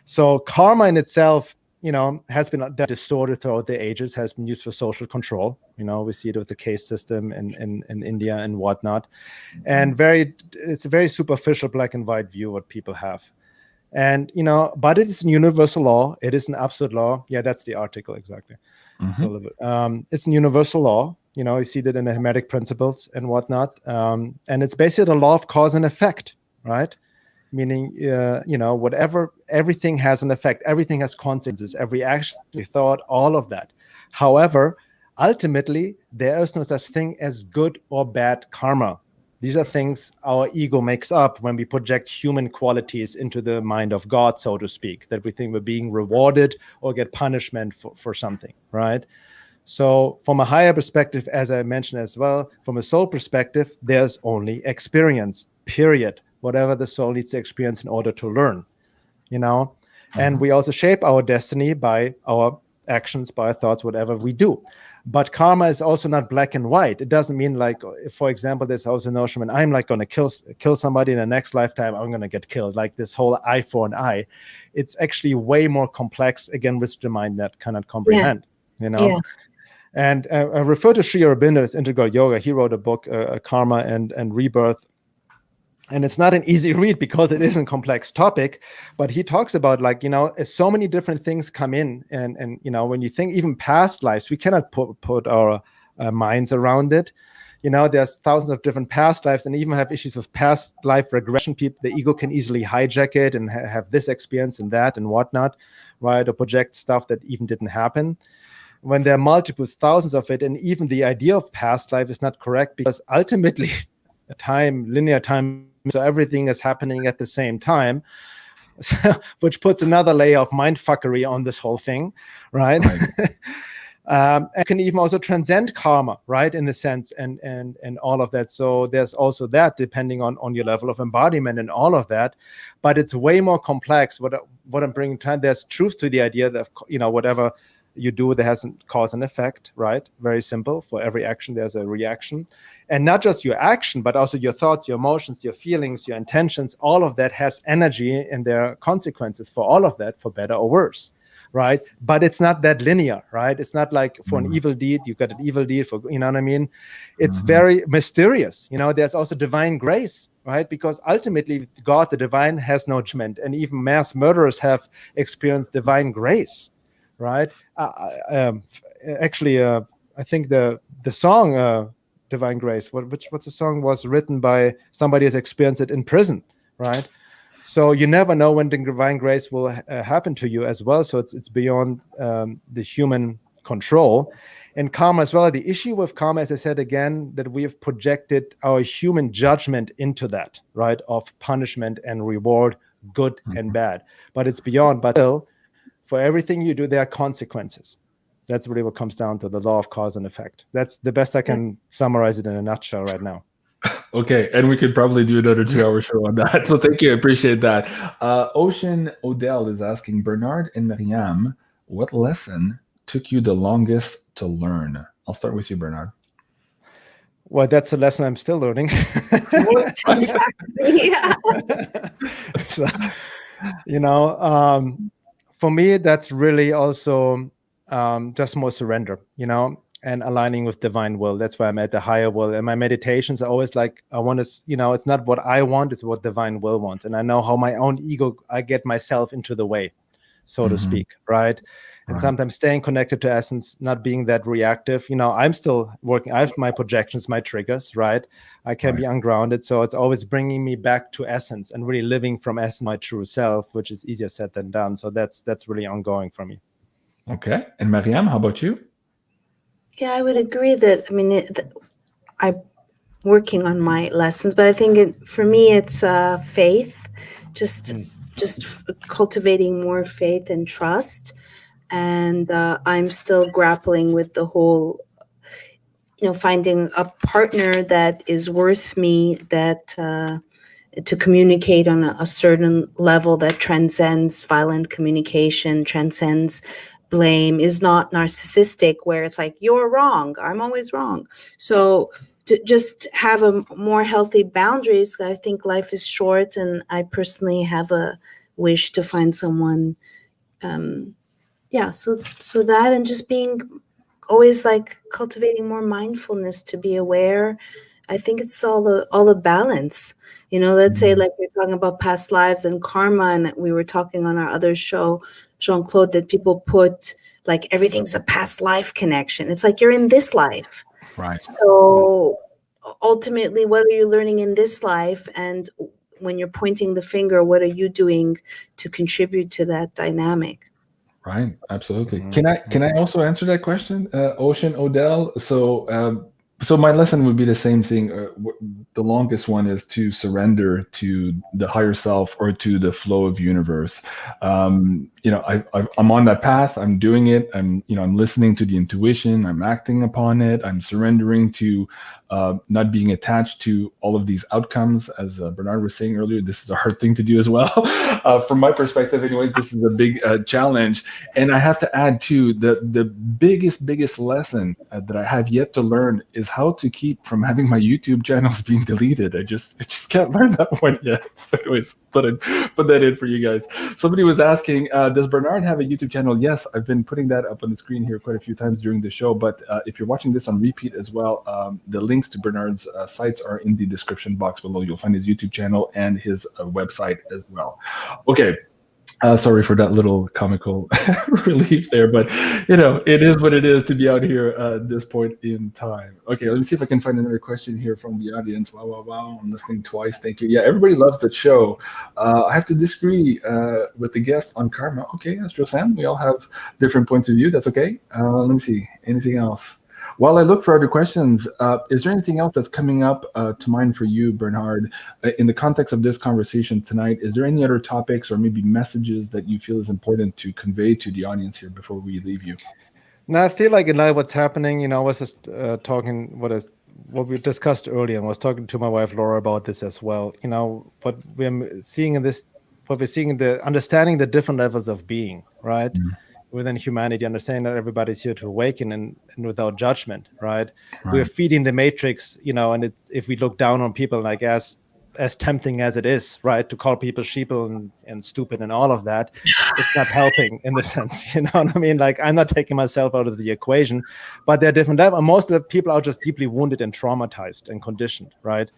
So karma in itself, has been distorted throughout the ages, has been used for social control. We see it with the caste system in India and whatnot. And it's a very superficial black and white view what people have. And, but it is a universal law. It is an absolute law. Yeah, that's the article, exactly. So it's a universal law. You see that in the Hermetic principles and whatnot. And it's basically the law of cause and effect, right? Meaning, whatever, everything has an effect. Everything has consequences. Every action, every thought, all of that. However, ultimately, there is no such thing as good or bad karma. These are things our ego makes up when we project human qualities into the mind of God, so to speak, that we think we're being rewarded or get punishment for something, right? So from a higher perspective, as I mentioned as well, from a soul perspective, there's only experience, period. Whatever the soul needs to experience in order to learn, And we also shape our destiny by our actions, by our thoughts, whatever we do. But karma is also not black and white. It doesn't mean like, for example, there's also a notion when I'm like going to kill somebody in the next lifetime, I'm going to get killed. Like this whole eye for an eye. It's actually way more complex, again, which the mind that cannot comprehend, Yeah. And I refer to Sri Aurobindo's Integral Yoga. He wrote a book, Karma and Rebirth. And it's not an easy read because it is a complex topic, but he talks about so many different things come in. And when you think even past lives, we cannot put our minds around it. There's thousands of different past lives, and even have issues with past life regression. People, the ego can easily hijack it and have this experience and that and whatnot, right? Or project stuff that even didn't happen. When there are multiples, thousands of it, and even the idea of past life is not correct because ultimately, linear time, so everything is happening at the same time, which puts another layer of mindfuckery on this whole thing, right? And can even also transcend karma, right, in the sense and all of that. So there's also that, depending on your level of embodiment and all of that. But it's way more complex. What I'm bringing to, there's truth to the idea that whatever you do, there has a cause and effect, right? Very simple. For every action, there's a reaction. And not just your action, but also your thoughts, your emotions, your feelings, your intentions, all of that has energy and there are consequences for all of that, for better or worse, right? But it's not that linear, right? It's not like for an evil deed, you got an evil deed for, you know what I mean? It's very mysterious. There's also divine grace, right? Because ultimately, God, the divine, has no judgment. And even mass murderers have experienced divine grace. Right. Actually, I think the song "Divine Grace," what's the song, was written by somebody who's experienced it in prison. Right. So you never know when the divine grace will happen to you as well. So it's beyond the human control. And karma as well. The issue with karma, as I said again, that we have projected our human judgment into that, right, of punishment and reward, good and bad. But it's beyond. But still, for everything you do, there are consequences. That's really what comes down to, the law of cause and effect. That's the best I can summarize it in a nutshell right now. Okay, and we could probably do another 2-hour show on that. So thank you, I appreciate that. Ocean Odell is asking, Bernard and Maryam, what lesson took you the longest to learn? I'll start with you, Bernard. Well, that's a lesson I'm still learning. Yeah. So, for me, that's really also just more surrender, and aligning with divine will. That's why I'm at the higher will. And my meditations are always like, I want to, it's not what I want, it's what divine will wants. And I know how my own ego, I get myself into the way. so to speak, right? And Right. sometimes staying connected to essence, not being that reactive. I'm still working. I have my projections, my triggers, right? I can be ungrounded. So it's always bringing me back to essence and really living from essence, my true self, which is easier said than done. So that's really ongoing for me. Okay. And Maryam, how about you? Yeah, I would agree that, I'm working on my lessons, but I think for me, it's faith, just cultivating more faith and trust. And I'm still grappling with the whole, finding a partner that is worth me, that to communicate on a certain level that transcends violent communication, transcends blame, is not narcissistic, where it's like, you're wrong, I'm always wrong. So to just have a more healthy boundaries. I think life is short, and I personally have a wish to find someone. So that, and just being always like cultivating more mindfulness to be aware. I think it's all the balance. Let's say like we're talking about past lives and karma, and we were talking on our other show, Jean-Claude, that people put like everything's a past life connection. It's like you're in this life. Right. So ultimately, what are you learning in this life? And when you're pointing the finger, what are you doing to contribute to that dynamic? Right, absolutely. Can I also answer that question, Ocean Odell? So my lesson would be the same thing. The longest one is to surrender to the higher self or to the flow of universe. I'm on that path. I'm doing it. I'm listening to the intuition. I'm acting upon it. I'm surrendering to not being attached to all of these outcomes. As Bernard was saying earlier, this is a hard thing to do as well. From my perspective, anyways, this is a big challenge. And I have to add too, the biggest lesson that I have yet to learn is how to keep from having my YouTube channels being deleted. I just can't learn that one yet. So anyways, put that in for you guys. Somebody was asking, does Bernard have a YouTube channel? Yes, I've been putting that up on the screen here quite a few times during the show. But if you're watching this on repeat as well, the links to Bernard's sites are in the description box below. You'll find his YouTube channel and his website as well. Okay. Sorry for that little comical relief there, but it is what it is to be out here at this point in time. Okay, let me see if I can find another question here from the audience. Wow, I'm listening twice. Thank you. Yeah, everybody loves the show. I have to disagree with the guest on karma. Okay, Astro Sam, we all have different points of view. That's okay. Let me see. Anything else? While I look for other questions, is there anything else that's coming up to mind for you, Bernard, in the context of this conversation tonight? Is there any other topics or maybe messages that you feel is important to convey to the audience here before we leave you? No, I feel like in life what's happening, I was just talking what we discussed earlier, and I was talking to my wife Laura about this as well. What we're seeing in the understanding the different levels of being, right? Mm-hmm. Within humanity, understanding that everybody's here to awaken and without judgment, right? We're feeding the matrix, and if we look down on people, like as tempting as it is, right, to call people sheeple and stupid and all of that, it's not helping in the sense, you know what I mean? Like, I'm not taking myself out of the equation, but there are different levels. Most of the people are just deeply wounded and traumatized and conditioned, right?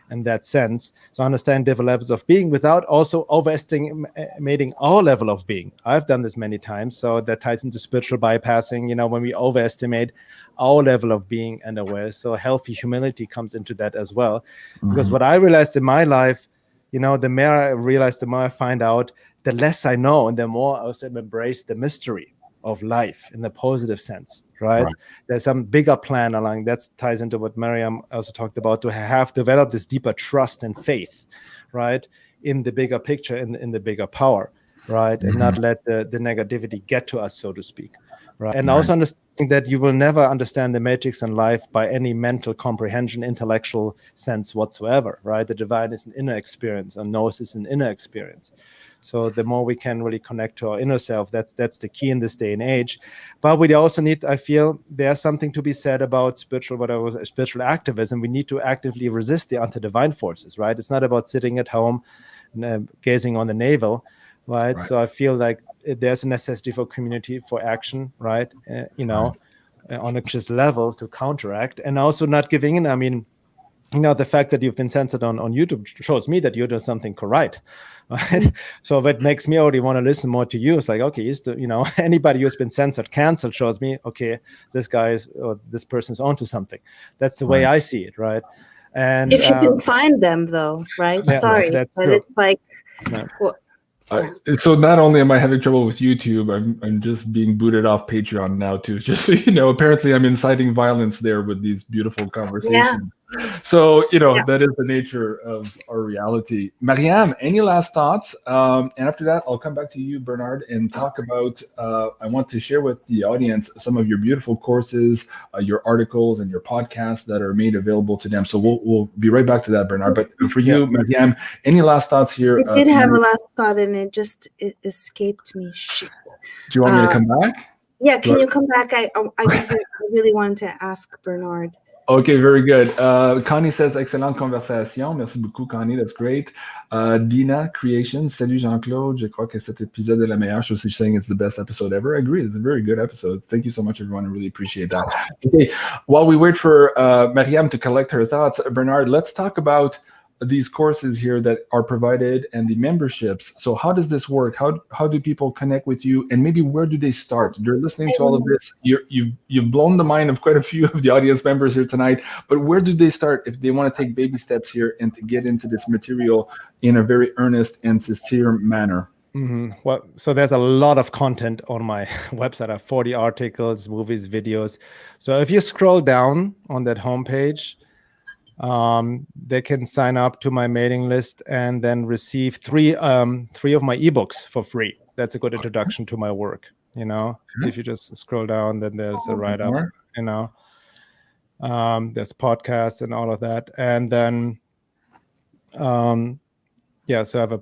In that sense. So understand different levels of being without also overestimating our level of being. I've done this many times. So that ties into spiritual bypassing, when we overestimate our level of being and awareness. So healthy humility comes into that as well. Mm-hmm. Because what I realized in my life, the more I realize, the more I find out, the less I know, and the more I also embrace the mystery of life in the positive sense, right? There's some bigger plan along that ties into what Maryam also talked about, to have developed this deeper trust and faith, right, in the bigger picture, in the bigger power, right? Mm-hmm. And not let the negativity get to us, so to speak, right? And also understanding that you will never understand the matrix in life by any mental comprehension, intellectual sense whatsoever, right? The divine is an inner experience, and gnosis is an inner experience. So the more we can really connect to our inner self, that's the key in this day and age. But we also need, I feel, there's something to be said about spiritual activism. We need to actively resist the anti-divine forces, right? It's not about sitting at home and gazing on the navel, right? So I feel like there's a necessity for community, for action, right? On a conscious level to counteract, and also not giving in. I mean, the fact that you've been censored on YouTube shows me that you're doing something correct, right? So that makes me already want to listen more to you. It's like, okay, anybody who's been censored, canceled shows me, okay, this guy is, or this person's onto something. That's the way I see it, right? And if you can find them, though, right? Yeah, Sorry, that's but true. it's like, Yeah. well, so not only am I having trouble with YouTube, I'm just being booted off Patreon now too. Just so you know, apparently I'm inciting violence there with these beautiful conversations. So that is the nature of our reality. MARYAM, any last thoughts? And after that, I'll come back to you, Bernard, and talk about. I want to share with the audience some of your beautiful courses, your articles, and your podcasts that are made available to them. So we'll be right back to that, Bernard. But for you, MARYAM, any last thoughts here? I did have a last thought, and it just escaped me. Shit. Do you want me to come back? Yeah, can you come back? I really wanted to ask Bernard. Okay, very good. Connie says, excellente conversation. Merci beaucoup, Connie. That's great. Dina Creation. Salut, Jean-Claude. Je crois que cet épisode est la meilleure. She's saying it's the best episode ever. I agree. It's a very good episode. Thank you so much, everyone. I really appreciate that. Okay, while we wait for MARYAM to collect her thoughts, Bernard, let's talk about these courses here that are provided and the memberships. So how does this work? How do people connect with you, and maybe where do they start? They're listening to all of this. You've blown the mind of quite a few of the audience members here tonight, but where do they start if they want to take baby steps here and to get into this material in a very earnest and sincere manner? Well, so there's a lot of content on my website. I have 40 articles, movies, videos. So if you scroll down on that homepage, they can sign up to my mailing list and then receive three of my ebooks for free. That's a good introduction to my work. If you just scroll down, then there's a write-up. There's podcasts and all of that, and then so I have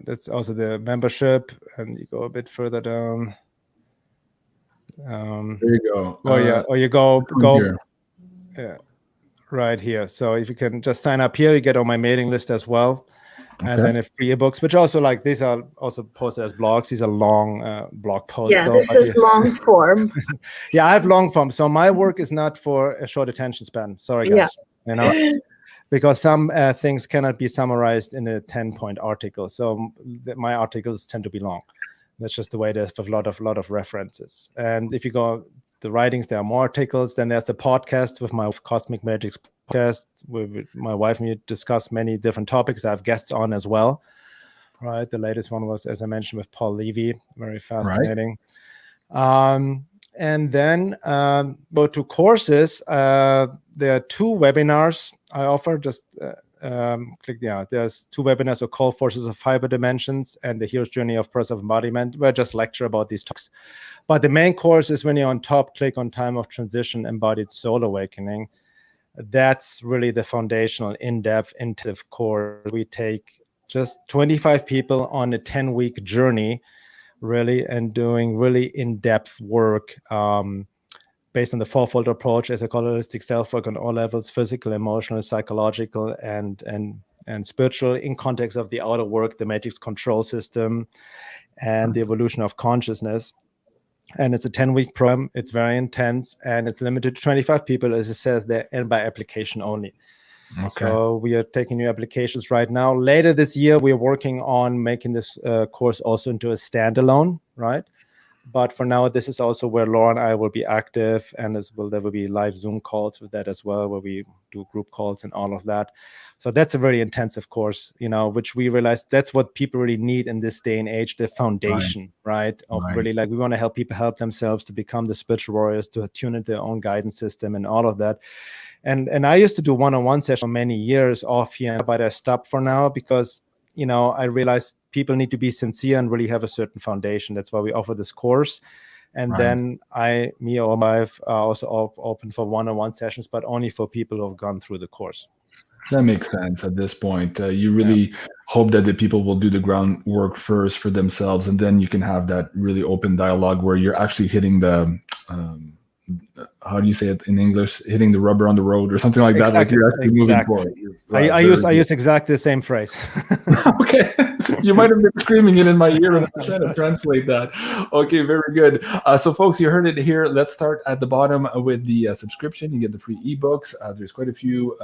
that's also the membership, and you go a bit further down. There you go. Or you go. Yeah. Right here. So if you can just sign up here, you get on my mailing list as well. Okay. And then a free ebooks, which also these are also posted as blogs. These are long blog posts. Yeah, this is long form. Yeah, I have long form. So my work is not for a short attention span. Sorry, guys. Because some things cannot be summarized in a 10-point article. So my articles tend to be long. That's just the way there's a lot of references. And if you go the writings, there are more articles. Then there's the podcast with my Cosmic Magic podcast. With my wife and me discuss many different topics. I have guests on as well. Right. The latest one was, as I mentioned, with Paul Levy. Very fascinating. Right. And then go to courses. There are 2 webinars I offer. Just there's 2 webinars, Occult Forces of Fiber Dimensions and the Hero's Journey of Personal Embodiment, where I just lecture about these topics. But the main course is when you're on top, click on Time of Transition, Embodied Soul Awakening. That's really the foundational, in-depth, intensive course. We take just 25 people on a 10-week journey, really, and doing really in-depth work based on the fourfold approach, as a holistic self-work on all levels: physical, emotional, psychological, and spiritual, in context of the outer work, the matrix control system, and the evolution of consciousness. And it's a 10-week program. It's very intense, and it's limited to 25 people, as it says there, and by application only. Okay. So we are taking new applications right now. Later this year, we are working on making this course also into a standalone, right? But for now, this is also where Laura and I will be active, and there will be live Zoom calls with that as well, where we do group calls and all of that. So that's a very intensive course, which we realize that's what people really need in this day and age, the foundation, right? Of really, we want to help people help themselves to become the spiritual warriors, to tune into their own guidance system and all of that. And I used to do one-on-one sessions for many years off here, but I stopped for now because, I realized people need to be sincere and really have a certain foundation. That's why we offer this course. And then me or my wife are also open for one-on-one sessions, but only for people who have gone through the course. That makes sense at this point. You really hope that the people will do the groundwork first for themselves, and then you can have that really open dialogue where you're actually hitting the how do you say it in English? Hitting the rubber on the road or something like that. Like you're actually moving forward. Right, I use exactly the same phrase. Okay, you might have been screaming it in my ear, and I'm trying to translate that. Okay, very good. So, folks, you heard it here. Let's start at the bottom with the subscription. You get the free ebooks. There's quite a few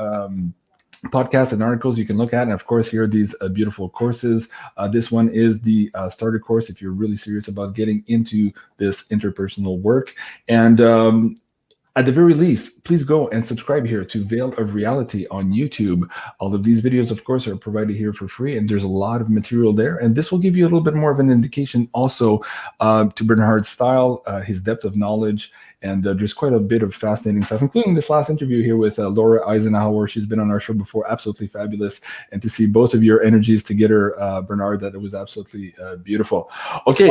podcasts and articles you can look at. And of course, here are these beautiful courses. This one is the starter course if you're really serious about getting into this interpersonal work. And at the very least, please go and subscribe here to Veil of Reality on YouTube. All of these videos, of course, are provided here for free, and there's a lot of material there. And this will give you a little bit more of an indication also to Bernard's style, his depth of knowledge. And there's quite a bit of fascinating stuff, including this last interview here with Laura Eisenhower. She's been on our show before, absolutely fabulous. And to see both of your energies together, Bernard, that it was absolutely beautiful. Okay.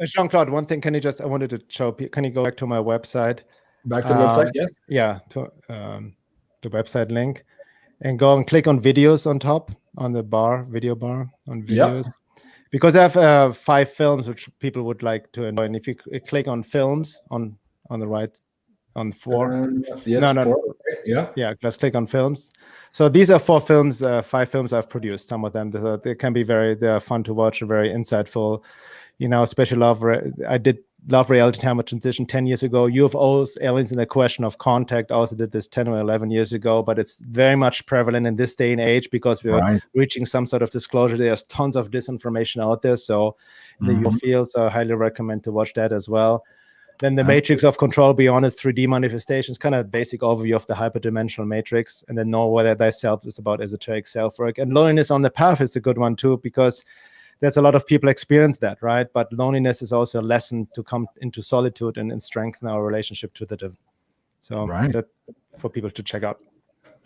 Jean-Claude, one thing, I wanted to show, can you go back to my website? Back to the website, yes? Yeah, to the website link. And go and click on videos on top, on the video bar, on videos. Yep. Because I have 5 films which people would like to enjoy. And if you click on films on the right, on 4. Yes, no. 4. Yeah. Yeah, just click on films. So these are 4 films, 5 films I've produced. Some of them, they can be they're fun to watch, very insightful. You know, especially I did Love Reality Time of Transition 10 years ago. UFOs, aliens, and the question of contact. I also did this 10 or 11 years ago, but it's very much prevalent in this day and age because we're reaching some sort of disclosure. There's tons of disinformation out there. So in the UFO field, so I highly recommend to watch that as well. Then the Matrix of Control Beyond its 3D manifestations, kind of basic overview of the hyperdimensional matrix. And then Know Whether Thyself is about esoteric self-work. And Loneliness on the Path is a good one too, because there's a lot of people experience that, right? But loneliness is also a lesson to come into solitude and strengthen our relationship to the divine. So that's for people to check out.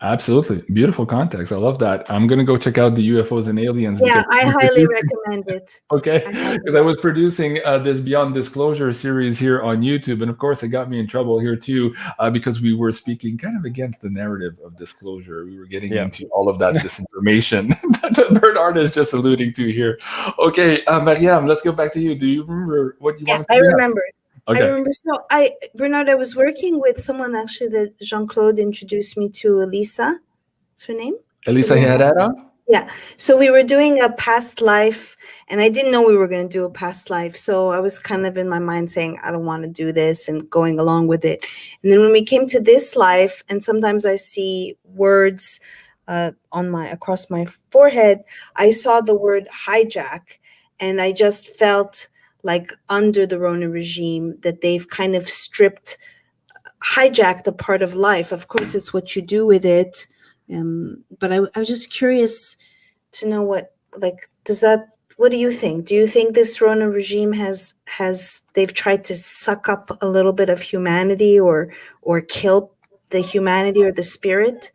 Absolutely. Beautiful context. I love that. I'm going to go check out the UFOs and Aliens. Yeah, I highly recommend it. Okay. Because I was producing this Beyond Disclosure series here on YouTube. And of course, it got me in trouble here too, because we were speaking kind of against the narrative of disclosure. We were getting into all of that disinformation that Bernard is just alluding to here. Okay. Maryam, let's go back to you. Do you remember what you wanted to do? I remember. Okay. I remember. So Bernard, I was working with someone actually that Jean-Claude introduced me to, Elisa. What's her name? Elisa Herrera? Yeah. So we were doing a past life, and I didn't know we were going to do a past life. So I was kind of in my mind saying, I don't want to do this and going along with it. And then when we came to this life, and sometimes I see words across my forehead, I saw the word hijack, and I just felt like under the Rona regime that they've kind of hijacked a part of life. Of course, it's what you do with it. But I was just curious to know what do you think? Do you think this Rona regime they've tried to suck up a little bit of humanity or kill the humanity or the spirit?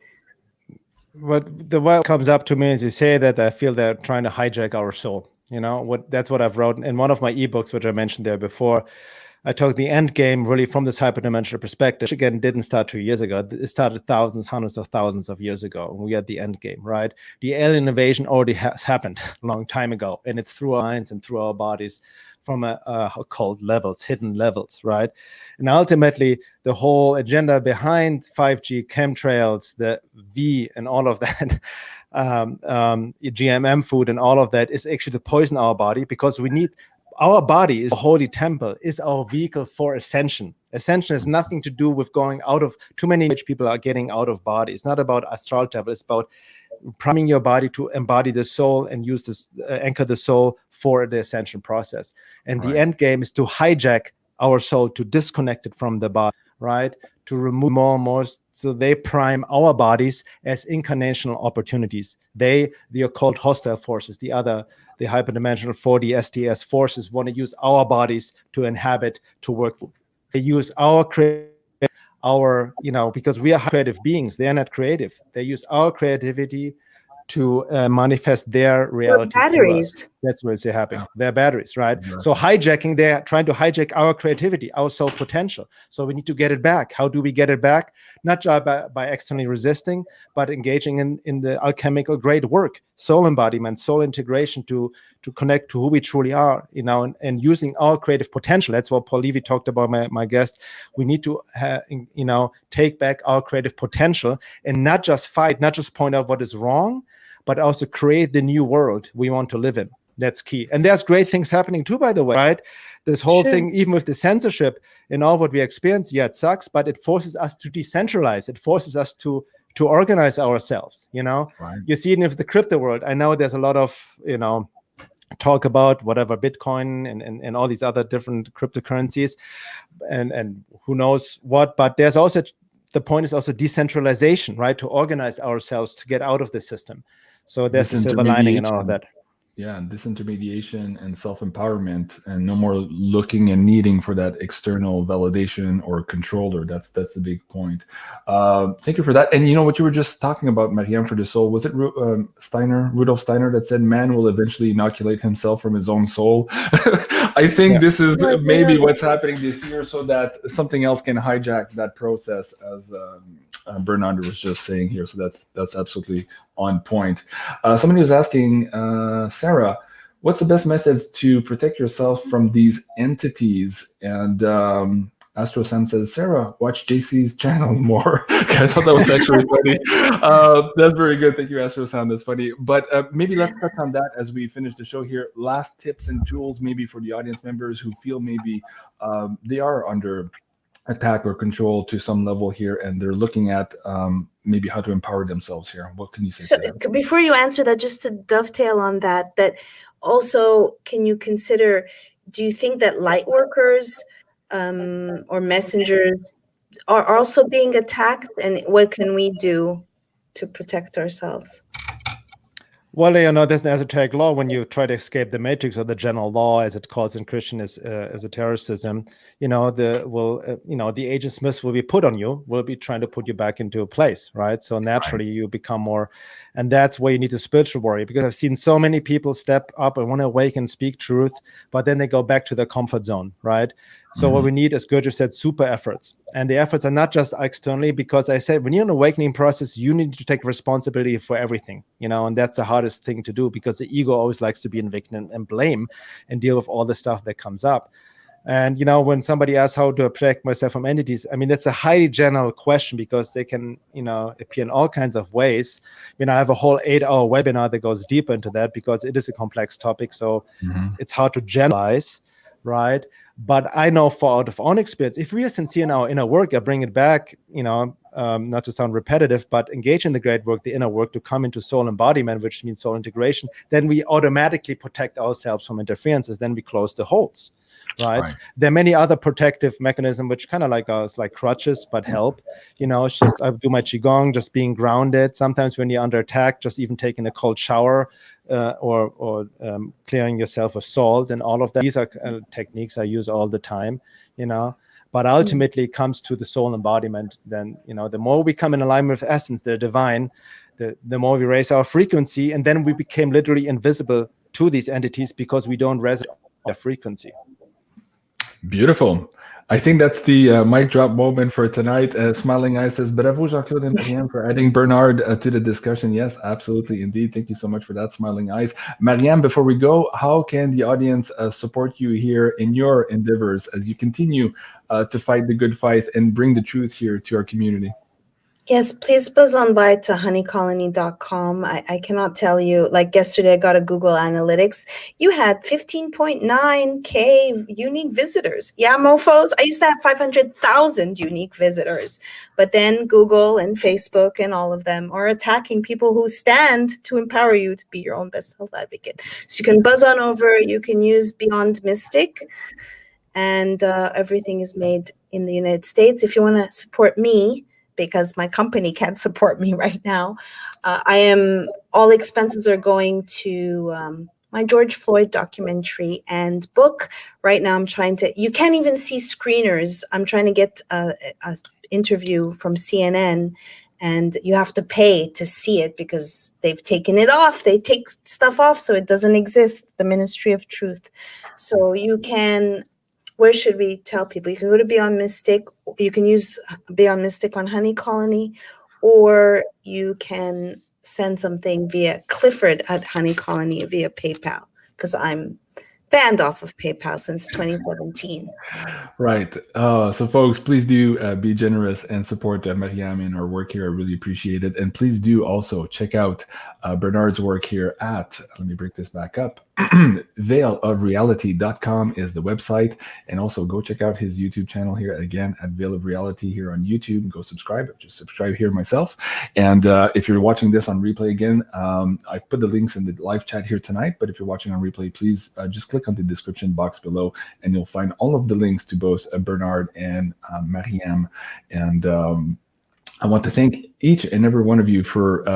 What the way it comes up to me is you say that I feel they're trying to hijack our soul. You know, that's what I've wrote in one of my ebooks, which I mentioned there before. I took the end game really from this hyperdimensional perspective, which again didn't start 2 years ago. It started thousands, hundreds of thousands of years ago. And we had the end game, right? The alien invasion already has happened a long time ago, and it's through our minds and through our bodies from occult levels, hidden levels, right? And ultimately, the whole agenda behind 5G, chemtrails, the V, and all of that. GMM food and all of that is actually to poison our body, because our body is a holy temple, is our vehicle for ascension. Ascension has nothing to do with going out of, too many rich people are getting out of body. It's not about astral travel. It's about priming your body to embody the soul and use this, anchor the soul for the ascension process. And the end game is to hijack our soul, to disconnect it from the body, right? To remove more and more, so they prime our bodies as incarnational opportunities. The occult hostile forces, the hyperdimensional 4D STS forces want to use our bodies to inhabit, to work for. They use because we are creative beings. They are not creative. They use our creativity to manifest their reality. Batteries. That's what's happening. They're batteries, right? Yeah. So hijacking, they're trying to hijack our creativity, our soul potential. So we need to get it back. How do we get it back? Not just by externally resisting, but engaging in the alchemical great work, soul embodiment, soul integration to connect to who we truly are, and using our creative potential. That's what Paul Levy talked about, my guest. We need to, take back our creative potential and not just fight, not just point out what is wrong, but also create the new world we want to live in. That's key. And there's great things happening too, by the way, right? This whole thing, even with the censorship and all what we experience, it sucks, but it forces us to decentralize. It forces us to to organize ourselves. Right. You see it in the crypto world. I know there's a lot of talk about whatever Bitcoin and all these other different cryptocurrencies and who knows what, but there's also, the point is also decentralization, right? To organize ourselves to get out of the system. So there's a silver lining in all of that. Yeah, disintermediation and self-empowerment, and no more looking and needing for that external validation or controller. That's the big point. Thank you for that. And you know what you were just talking about, Maryam, for the soul, was it Rudolf Steiner that said man will eventually inoculate himself from his own soul? I think this is maybe what's happening this year, so that something else can hijack that process, as Bernard was just saying here. So that's absolutely on point. Somebody was asking, Sarah, what's the best methods to protect yourself from these entities? And Astro Sam says, Sarah, watch JC's channel more. I thought that was actually funny. That's very good. Thank you, Astro Sam. That's funny. But maybe let's touch on that as we finish the show here. Last tips and tools, maybe for the audience members who feel maybe they are under attack or control to some level here, and they're looking at maybe how to empower themselves here. What can you say? So before you answer that, just to dovetail on that also, can you consider, do you think that light workers or messengers are also being attacked, and what can we do to protect ourselves? Well, there's an esoteric law when you try to escape the matrix, or the general law, as it calls in Christian esotericism. The agent Smith will be put on you, will be trying to put you back into a place, right? So naturally you become more, and that's where you need a spiritual warrior, because I've seen so many people step up and want to awaken, speak truth, but then they go back to their comfort zone, right? So what we need, as Gurdjieff said, super efforts. And the efforts are not just externally, because I said, when you're in an awakening process, you need to take responsibility for everything, and that's the hardest thing to do, because the ego always likes to be in victim and blame and deal with all the stuff that comes up. And, when somebody asks how to protect myself from entities, I mean, that's a highly general question, because they can, appear in all kinds of ways. I have a whole 8-hour webinar that goes deeper into that, because it is a complex topic. So it's hard to generalize, right? But I know out of own experience, if we are sincere in our inner work, I bring it back, not to sound repetitive, but engage in the great work, the inner work, to come into soul embodiment, which means soul integration, then we automatically protect ourselves from interferences. Then we close the holes, right? There are many other protective mechanisms, which kind of like crutches, but help. It's just, I do my Qigong, just being grounded. Sometimes when you're under attack, just even taking a cold shower, or clearing yourself of salt, and all of that. These are techniques I use all the time, but ultimately it comes to the soul embodiment. Then, the more we come in alignment with essence, the divine, the more we raise our frequency, and then we became literally invisible to these entities, because we don't resonate on their frequency. Beautiful. I think that's the mic drop moment for tonight. Smiling Eye says, bravo, Jean-Claude and Maryam, for adding Bernard to the discussion. Yes, absolutely, indeed. Thank you so much for that, Smiling Eyes. Maryam, before we go, how can the audience support you here in your endeavors as you continue to fight the good fight and bring the truth here to our community? Yes, please buzz on by to honeycolony.com. I cannot tell you, like yesterday I got a Google Analytics. You had 15.9K unique visitors. Yeah, mofos. I used to have 500,000 unique visitors. But then Google and Facebook and all of them are attacking people who stand to empower you to be your own best health advocate. So you can buzz on over. You can use BeyondMystic. And everything is made in the United States. If you want to support me, because my company can't support me right now, all expenses are going to my George Floyd documentary and book. Right now you can't even see screeners. I'm trying to get a interview from CNN, and you have to pay to see it because they've taken it off. They take stuff off so it doesn't exist, the Ministry of Truth. So you can, where should we tell people? You can go to BeyondMystic. You can use BeyondMystic on Honey Colony, or you can send something via Clifford at Honey Colony via PayPal, because I'm banned off of PayPal since 2017. Right. So, folks, please do be generous and support Maryam in our work here. I really appreciate it. And please do also check out Bernard's work here at, let me break this back up, veilofreality.com is the website. And also go check out his YouTube channel here, again, at Veil of Reality here on YouTube. Go subscribe. Just subscribe here myself. And if you're watching this on replay again, I put the links in the live chat here tonight. But if you're watching on replay, please just click on the description box below, and you'll find all of the links to both Bernard and Maryam. And I want to thank each and every one of you for,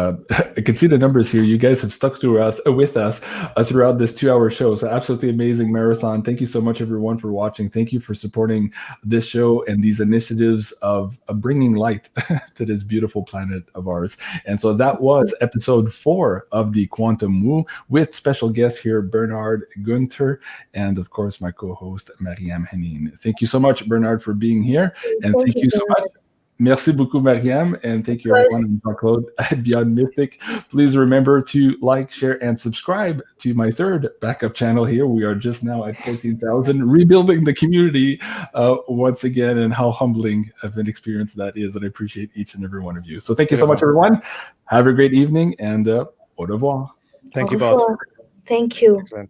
I can see the numbers here. You guys have stuck with us throughout this 2-hour show. So absolutely amazing marathon. Thank you so much, everyone, for watching. Thank you for supporting this show and these initiatives of bringing light to this beautiful planet of ours. And so that was episode 4 of the Quantum Woo with special guest here, Bernard Gunther, and of course, my co-host, Maryam Henein. Thank you so much, Bernard, for being here. And thank you so much. Merci beaucoup, Maryam, and thank you, everyone, Jean-Claude at Beyond Mystic. Please remember to like, share, and subscribe to my third backup channel here. We are just now at 14,000, rebuilding the community once again, and how humbling of an experience that is, and I appreciate each and every one of you. So thank you so much, everyone. Have a great evening, and au revoir. Thank you both. Thank you. Excellent.